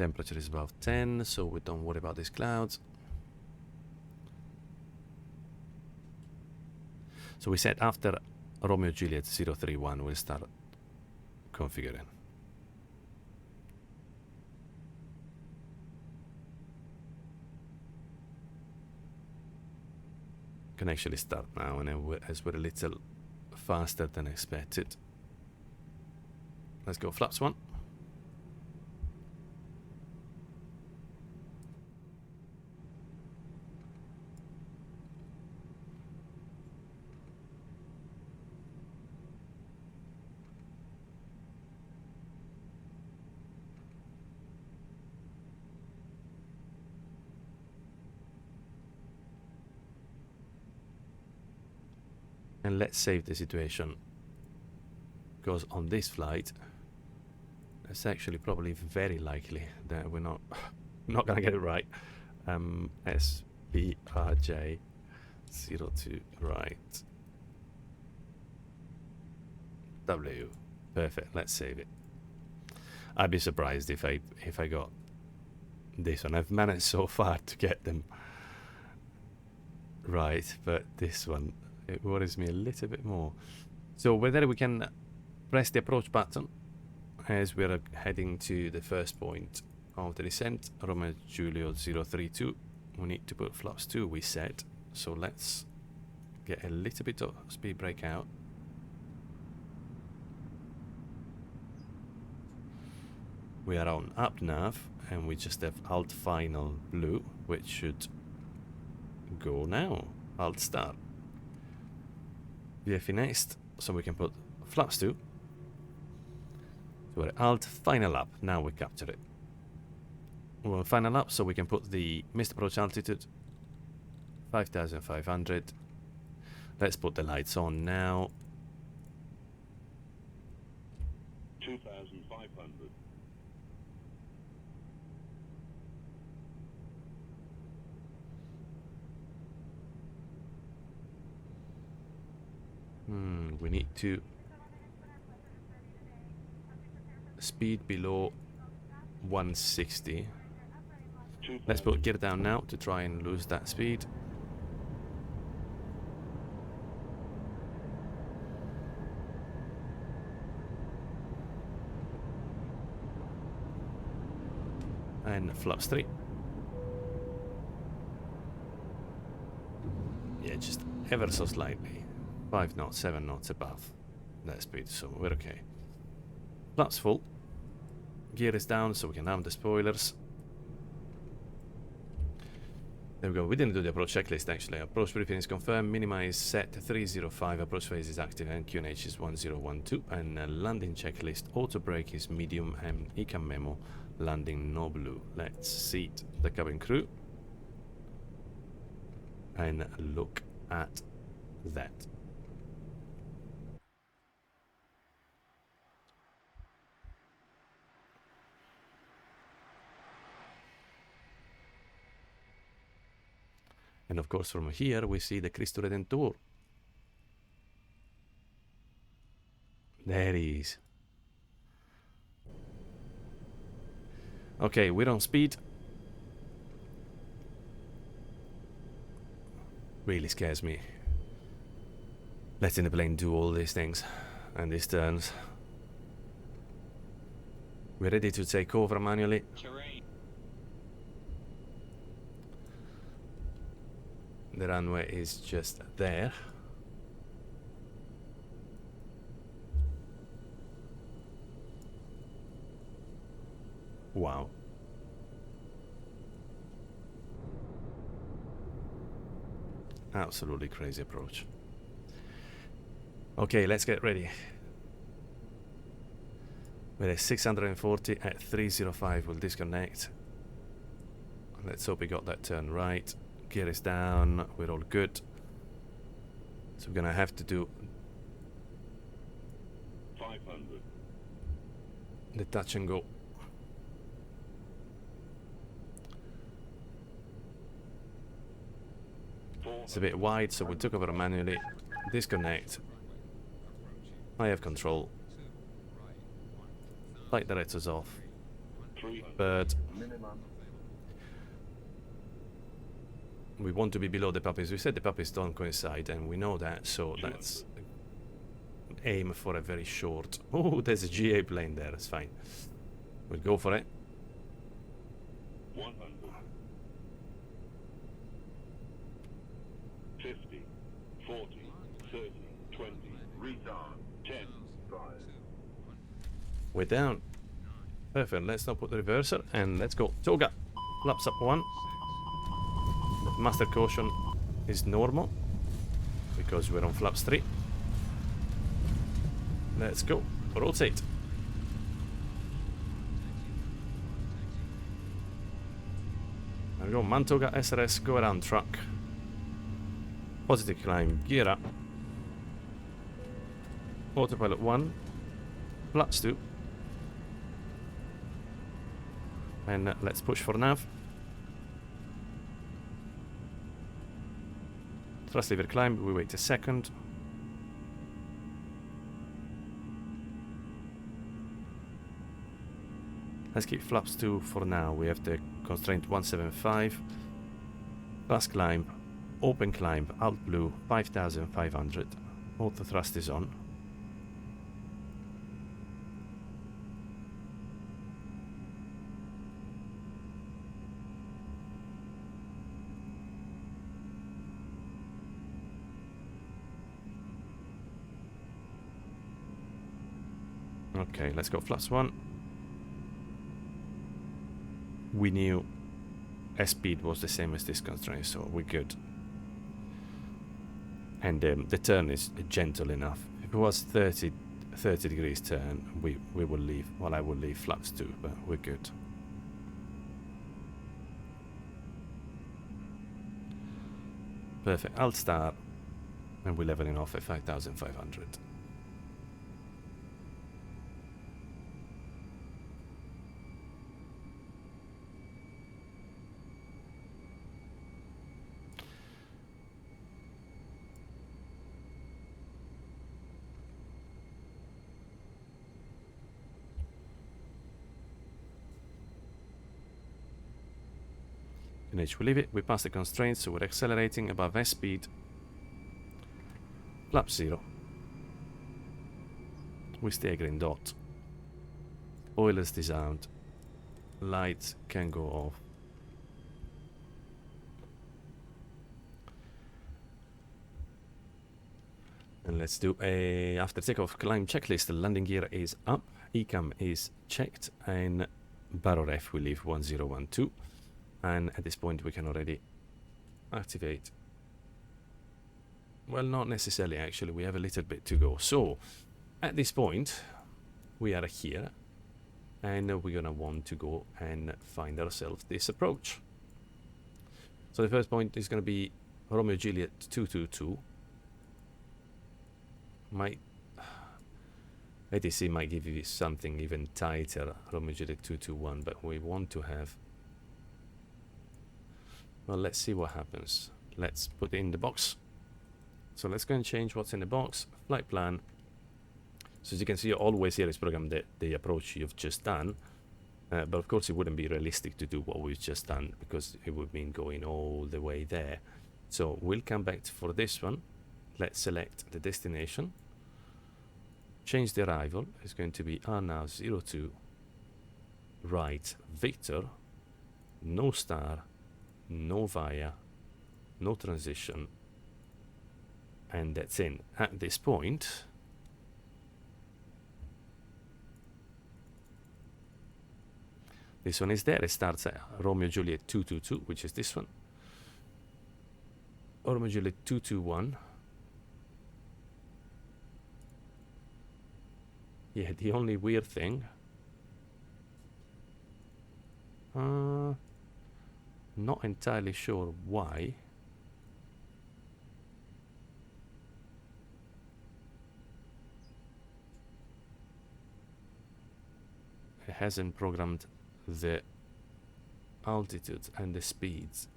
Temperature is above 10, so we don't worry about these clouds. So we said after Romeo Juliet 031 we'll start configuring. Can actually start now, and as we're a little faster than expected. Let's go flaps 1. And let's save the situation, because on this flight it's actually probably very likely that we're not gonna get it right. SBRJ 02 right W. Perfect. Let's save it. I'd be surprised if I got this one. I've managed so far to get them right, but this one, it worries me a little bit more. So whether we can press the approach button as we're heading to the first point of the descent, Romeo Julio 032. We need to put flaps 2, we said. So let's get a little bit of speed brake out. We are on up nav, and we just have alt final blue, which should go now. Alt start. VFE next, so we can put flaps 2. So we're alt final up. Now we capture it. We'll final up, so we can put the missed approach altitude 5,500. Let's put the lights on now. 2,500. We need to speed below 160. Let's put gear down now to try and lose that speed. And flaps 3. Yeah, just ever so slightly. 5 knots, 7 knots above that speed, so we're okay. Flaps full. Gear is down, so we can arm the spoilers. There we go. We didn't do the approach checklist actually. Approach briefing is confirmed. Minimize set 305. Approach phase is active and QNH is 1012. And landing checklist. Auto brake is medium and ECAM memo. Landing no blue. Let's seat the cabin crew and look at that. And of course from here we see the Cristo Redentor. There he is. Okay, we're on speed. Really scares me letting the plane do all these things and these turns. We're ready to take over manually. Terrain. The runway is just there. Wow. Absolutely crazy approach. Okay, let's get ready. With a 640 at 305, we'll disconnect. Let's hope we got that turn right. Gear is down, we're all good. So we're gonna have to do 500. the touch and go. It's a bit wide, so we took over manually. Disconnect. I have control. Flight director's off. but we want to be below the puppies. We said the puppies don't coincide, and we know that, so let's aim for a very short... Oh, there's a GA plane there, it's fine. We'll go for it. 100. 50, 40, 30, 20, retard, 10, 5. We're down. Perfect, let's now put the reverser, and let's go. Toga, flaps up 1. Master caution is normal, because we're on flaps 3. Let's go. Rotate. There we go. Mantoga SRS, go around truck. Positive climb, gear up. Autopilot 1. Flaps 2. And let's push for nav. Thrust lever climb, we wait a second. Let's keep flaps 2 for now. We have the constraint 175. Thrust climb, open climb, alt blue, 5500. Auto thrust is on. Okay, let's go flaps 1. We knew S-speed was the same as this constraint, so we're good. And the turn is gentle enough. If it was 30 degrees turn, we will leave. Well, I will leave flaps 2, but we're good. Perfect. Alt start, and we're leveling off at 5500. We leave it, we pass the constraints, so we're accelerating above S speed. Flap 0. We stay green dot. Boilers disarmed. Lights can go off. And let's do a after takeoff climb checklist. The landing gear is up, ECAM is checked, and barrel ref we leave 1012. And at this point we can already activate. Well, not necessarily actually, we have a little bit to go. So at this point we are here, and we're gonna want to go and find ourselves this approach. So the first point is gonna be Romeo Juliet 222. ATC might give you something even tighter, Romeo Juliet 221, but we want to have... Well, let's see what happens. Let's put it in the box. So let's go and change what's in the box. Flight plan. So as you can see, always here is programmed the approach you've just done. But of course it wouldn't be realistic to do what we've just done, because it would mean going all the way there. So we'll come back for this one. Let's select the destination. Change the arrival. It's going to be RNAV 02. Right, Victor. No star. No via, no transition, and that's in. At this point, this one is there. It starts at Romeo Juliet 222, which is this one. Romeo Juliet 221. Yeah, the only weird thing. Not entirely sure why. It hasn't programmed the altitude and the speeds.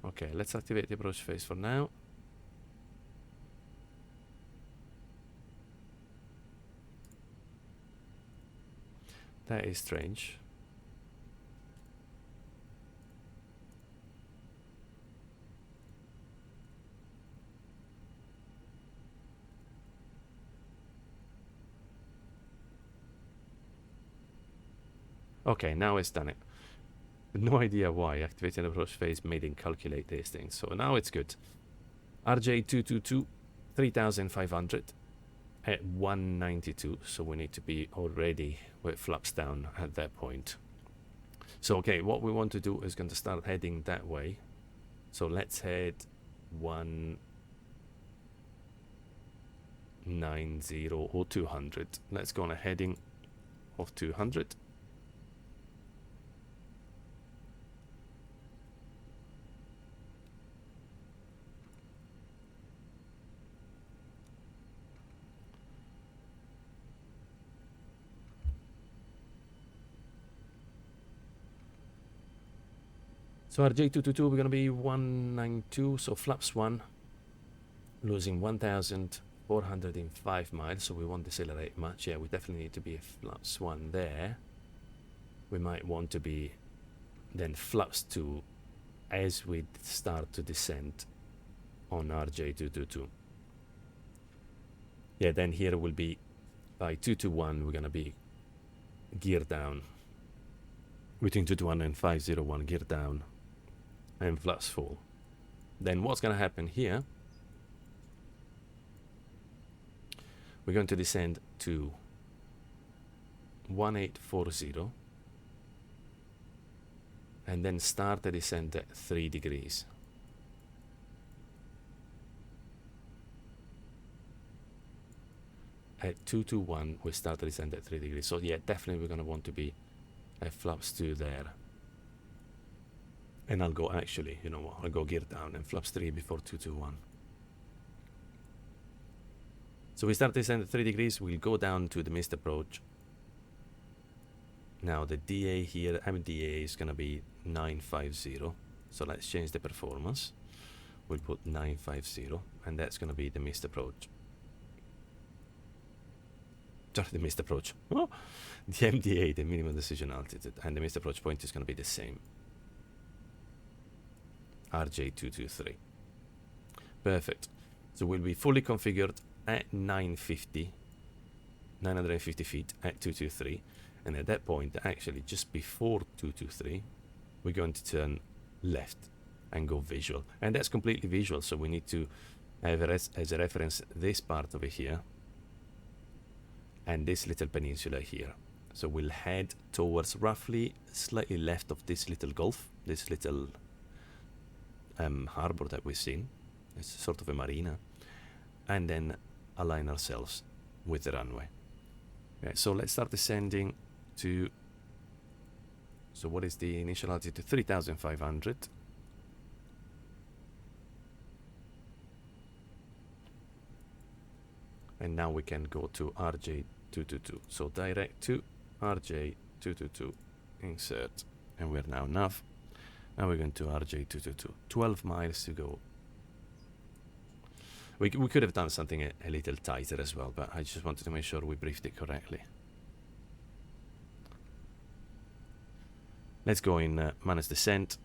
Okay, let's activate the approach phase for now. That is strange. Okay, now it's done it. No idea why activating approach phase made it calculate these things. So now it's good. RJ222, 3500 at 192. So we need to be already with flaps down at that point. So, okay, what we want to do is going to start heading that way. So let's head 190 or 200. Let's go on a heading of 200. So RJ222, we're going to be 192, so flaps 1, losing 1,405 miles, so we won't decelerate much. Yeah, we definitely need to be flaps 1 there. We might want to be then flaps 2 as we start to descend on RJ222. Yeah, then here will be, by 221, we're going to be gear down. Between 221 and 501, gear down. And flaps full. Then what's going to happen here? We're going to descend to 1840 and then start the descent at 3 degrees. At 221 we start the descent at 3 degrees. So yeah, definitely we're going to want to be at flaps 2 there. And I'll go, actually, you know what, I'll go gear down and flaps 3 before 221. So we start descent at 3 degrees, we'll go down to the missed approach. Now the DA here, MDA is going to be 950. So let's change the performance. We'll put 950, and that's going to be the missed approach. Sorry, the missed approach. Oh, the MDA, the minimum decision altitude, and the missed approach point is going to be the same. RJ223. Perfect. So we'll be fully configured at 950 feet at 223. And at that point, actually just before 223, we're going to turn left and go visual. And that's completely visual, so we need to have as a reference this part over here and this little peninsula here. So we'll head towards roughly slightly left of this little gulf, this little harbor that we've seen. It's sort of a marina, and then align ourselves with the runway. Okay, so let's start descending to, so what is the initial altitude? 3,500. And now we can go to RJ222. So direct to RJ222, insert, and we're now nav. Now we're going to RJ222. 12 miles to go. We could have done something a little tighter as well, but I just wanted to make sure we briefed it correctly. Let's go in manage descent,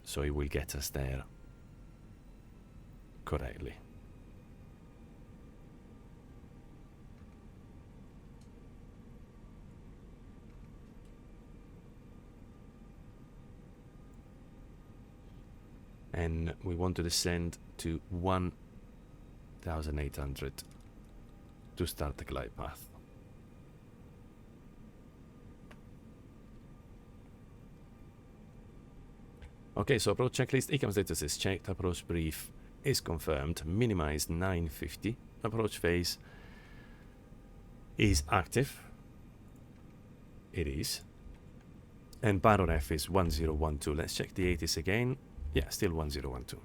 so it will get us there correctly. And we want to descend to 1,800 to start the glide path. Okay, so approach checklist, ECAM status is checked, approach brief is confirmed, minimized 950, approach phase is active, it is, and bar on F is 1012. Let's check the 80s again. Yeah, still 1012.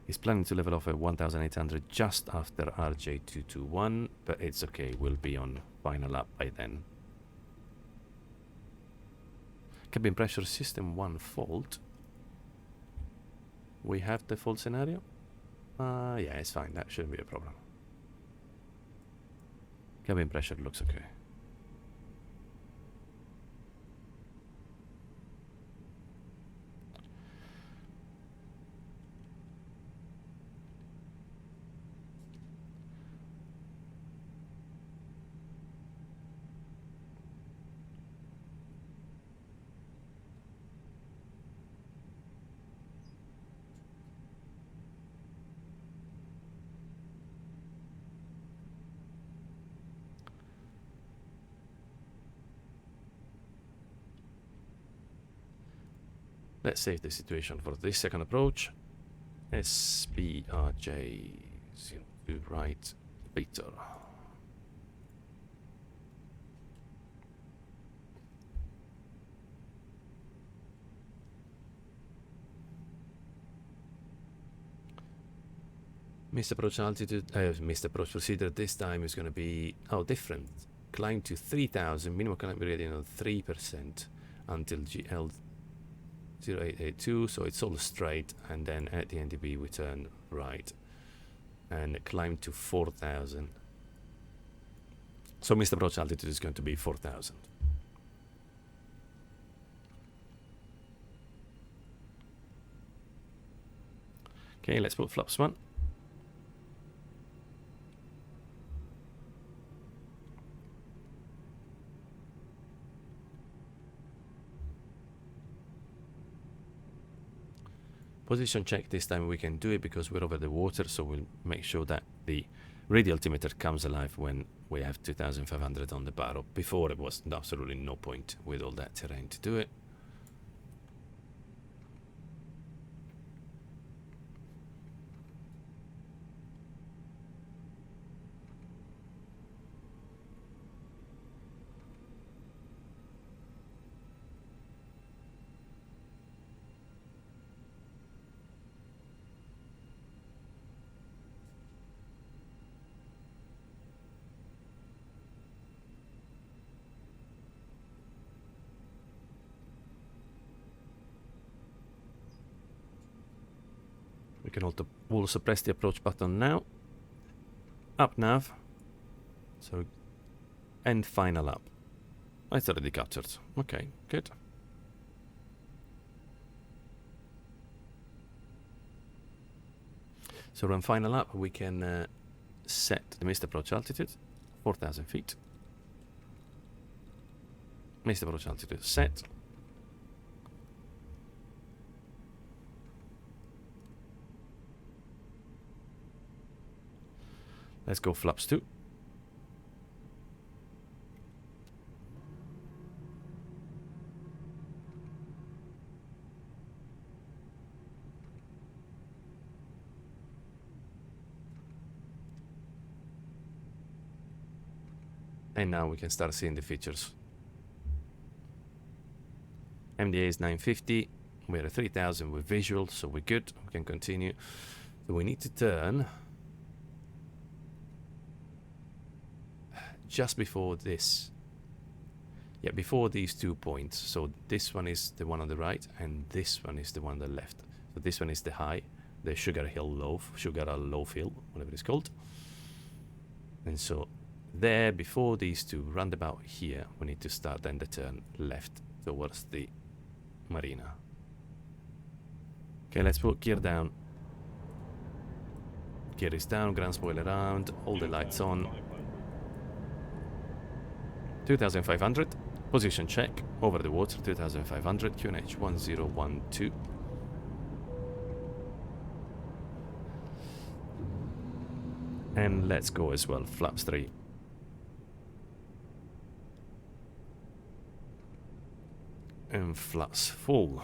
He's planning to level off at 1800 just after RJ221, but it's okay, we'll be on final up by then. Cabin pressure system 1 fault. We have the fault scenario? Yeah, it's fine, that shouldn't be a problem. Cabin pressure looks okay. Let's save the situation for this second approach. SBRJ 02 right, Victor. Missed approach altitude, missed approach procedure this time is going to be, different. Climb to 3000, minimum climb gradient of 3% until GL 0882, so it's all straight, and then at the NDB we turn right and climb to 4000. So missed approach altitude is going to be 4000. Okay, let's put flaps 1. Position check, this time we can do it because we're over the water, so we'll make sure that the radio altimeter comes alive when we have 2500 on the barrel. Before it was absolutely no point with all that terrain to do it. We can also press the approach button now. Up nav. So, and final up. It's already captured. Okay, good. So run final up, we can set the missed approach altitude, 4000 feet. Missed approach altitude set. Let's go flaps 2. And now we can start seeing the features. MDA is 950. We're at 3000 with visual, so we're good. We can continue. So we need to turn just before this. Yeah, before these 2 points. So this one is the one on the right, and this one is the one on the left. So this one is the high, the Sugar Loaf Hill, whatever it's called. And so there, before these two, roundabout here, we need to start then the turn left towards the marina. Okay, let's put gear down. Gear is down, ground spoiler around, all the lights on. 2500, position check, over the water, 2500, QNH 1012. And let's go as well, flaps 3. And flaps full.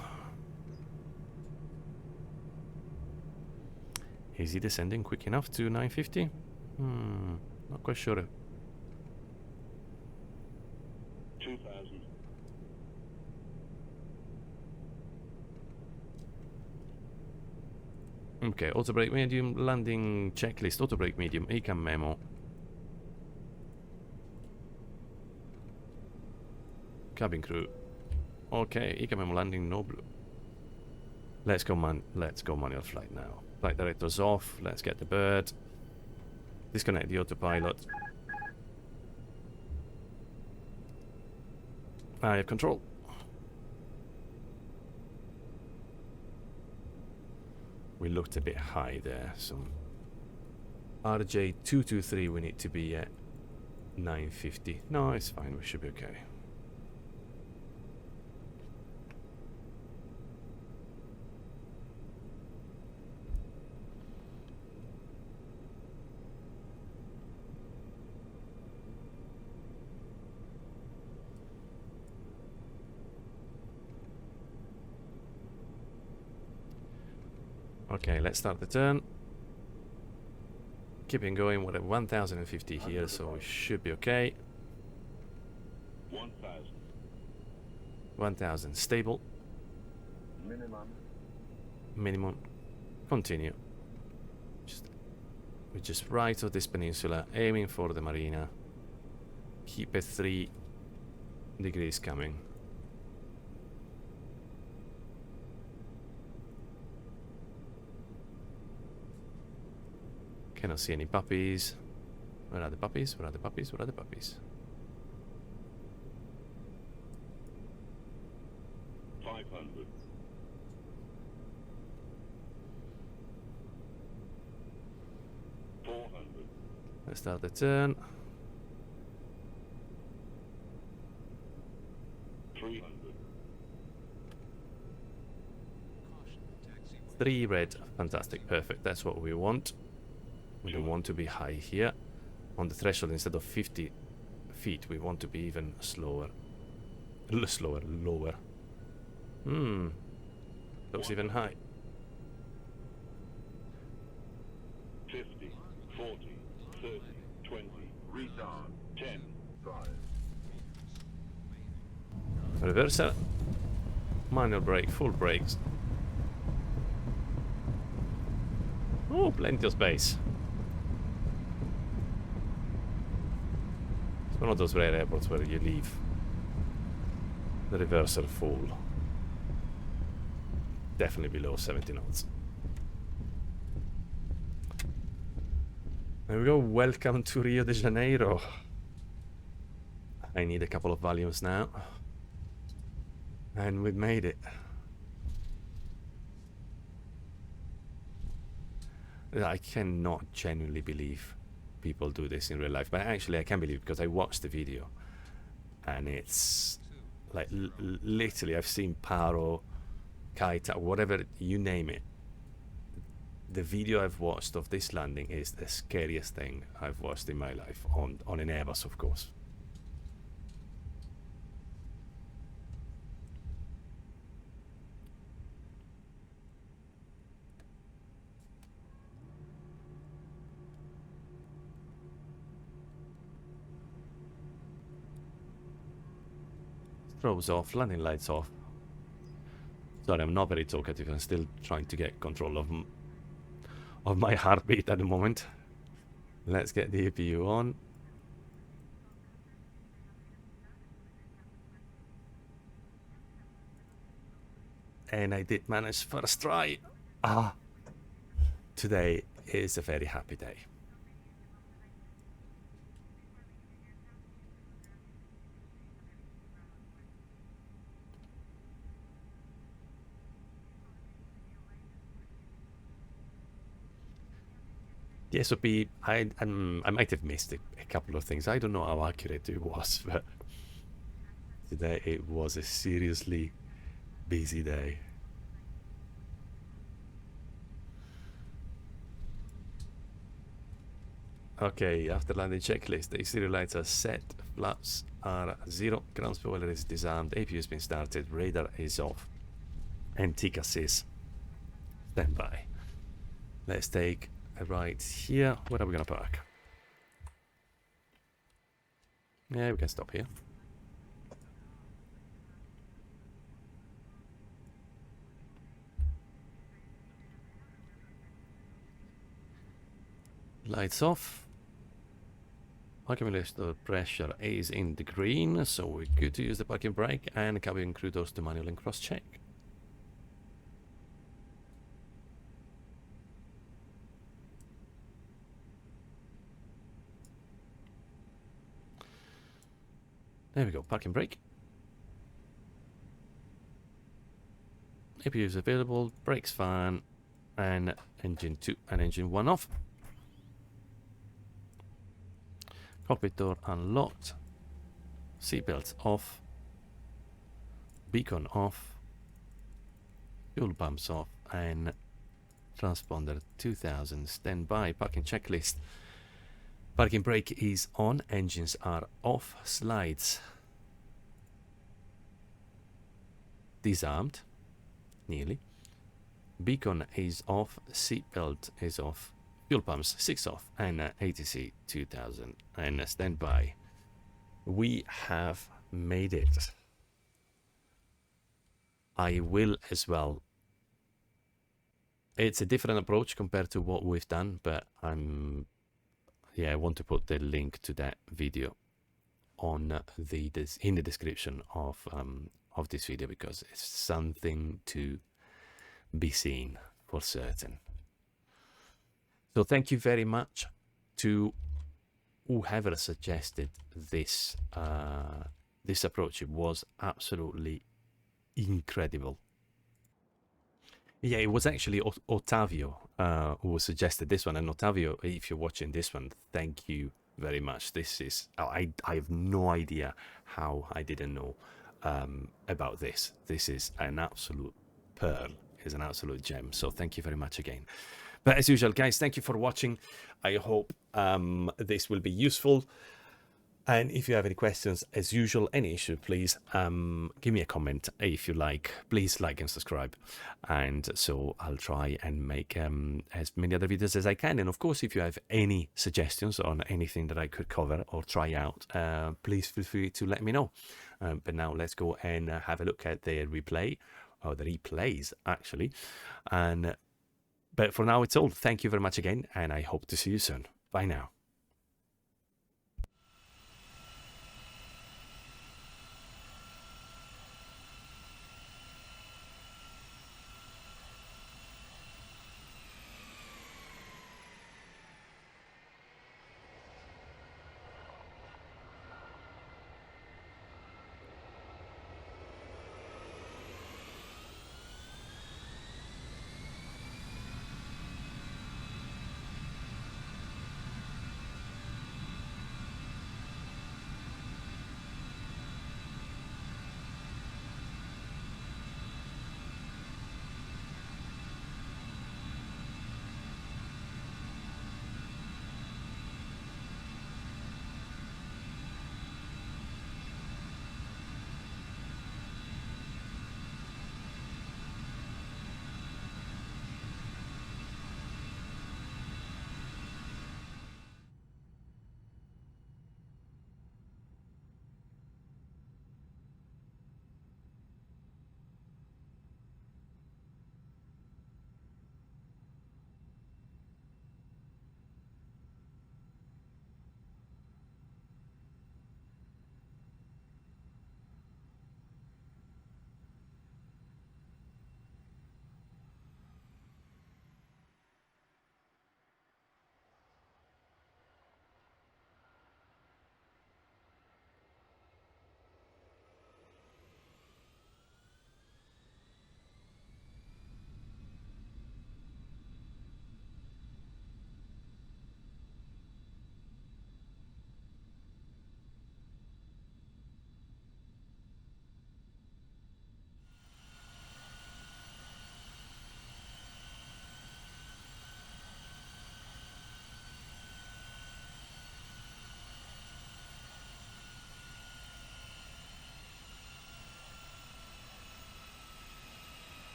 Is he descending quick enough to 950? Not quite sure. 2000. Okay, auto brake medium, landing checklist, auto brake medium, ACAM memo. Cabin crew. Okay, ACAM memo landing, no blue. Let's go manual flight now. Flight director's off, let's get the bird. Disconnect the autopilot. I have control. We looked a bit high there, so RJ223 we need to be at 950. No, it's fine, we should be okay. Okay, let's start the turn. Keeping going, we're at 1050 here, so we should be okay. 1,000. 1000, stable. Minimum. Continue. We're just right of this peninsula, aiming for the marina. Keep at 3 degrees coming. Cannot see any puppies. Where are the puppies? Where are the puppies? Where are the puppies? 500. 400. Let's start the turn. 300. 3 red. Fantastic. Perfect. That's what we want. We don't want to be high here. On the threshold, instead of 50 feet, we want to be even slower. Lower. Looks even high. 50. 40. 30. 20. Retard. 10. 5. Reverser. Manual brake, full brakes. Oh, plenty of space. It's one of those rare airports where you leave the reverser full. Definitely below 70 knots. There we go. Welcome to Rio de Janeiro. I need a couple of volumes now. And we've made it. I cannot genuinely believe people do this in real life. But actually I can believe, because I watched the video. And it's like literally I've seen Paro, Kaita, whatever, you name it. The video I've watched of this landing is the scariest thing I've watched in my life, on an Airbus, of course. Strobes off, landing lights off. Sorry, I'm not very talkative. I'm still trying to get control of my heartbeat at the moment. Let's get the APU on. And I did manage first try. Today is a very happy day. The SOP, I might have missed a couple of things. I don't know how accurate it was, but today it was a seriously busy day. Okay, after landing checklist, the exterior lights are set, flaps are 0, ground spoiler is disarmed, APU has been started, radar is off, and TICAS is standby. Let's take right here. Where are we gonna park? Yeah, we can stop here. Lights off. Accumulator pressure is in the green, so we're good to use the parking brake, and cabin crew doors to manual and cross check. There we go, parking brake. APU is available, brakes fine, and engine 2 and engine 1 off. Cockpit door unlocked, seatbelts off, beacon off, fuel pumps off, and transponder 2000 standby. Parking checklist. Parking brake is on, engines are off, slides disarmed, nearly. Beacon is off, seatbelt is off, fuel pumps 6 off, and ATC 2000 and standby. We have made it. I will as well. It's a different approach compared to what we've done, but I want to put the link to that video on in the description of this video, because it's something to be seen for certain. So thank you very much to whoever suggested this this approach. It was absolutely incredible. Yeah, it was actually Ottavio who suggested this one. And Ottavio, if you're watching this one, thank you very much. This is, I have no idea how I didn't know about this. This is an absolute pearl, is an absolute gem. So thank you very much again. But as usual, guys, thank you for watching. I hope this will be useful. And if you have any questions, as usual, any issue, please give me a comment. If you like, please like and subscribe. And so I'll try and make as many other videos as I can. And of course, if you have any suggestions on anything that I could cover or try out, please feel free to let me know. But now let's go and have a look at the replay, or the replays, actually. But for now, it's all. Thank you very much again, and I hope to see you soon. Bye now.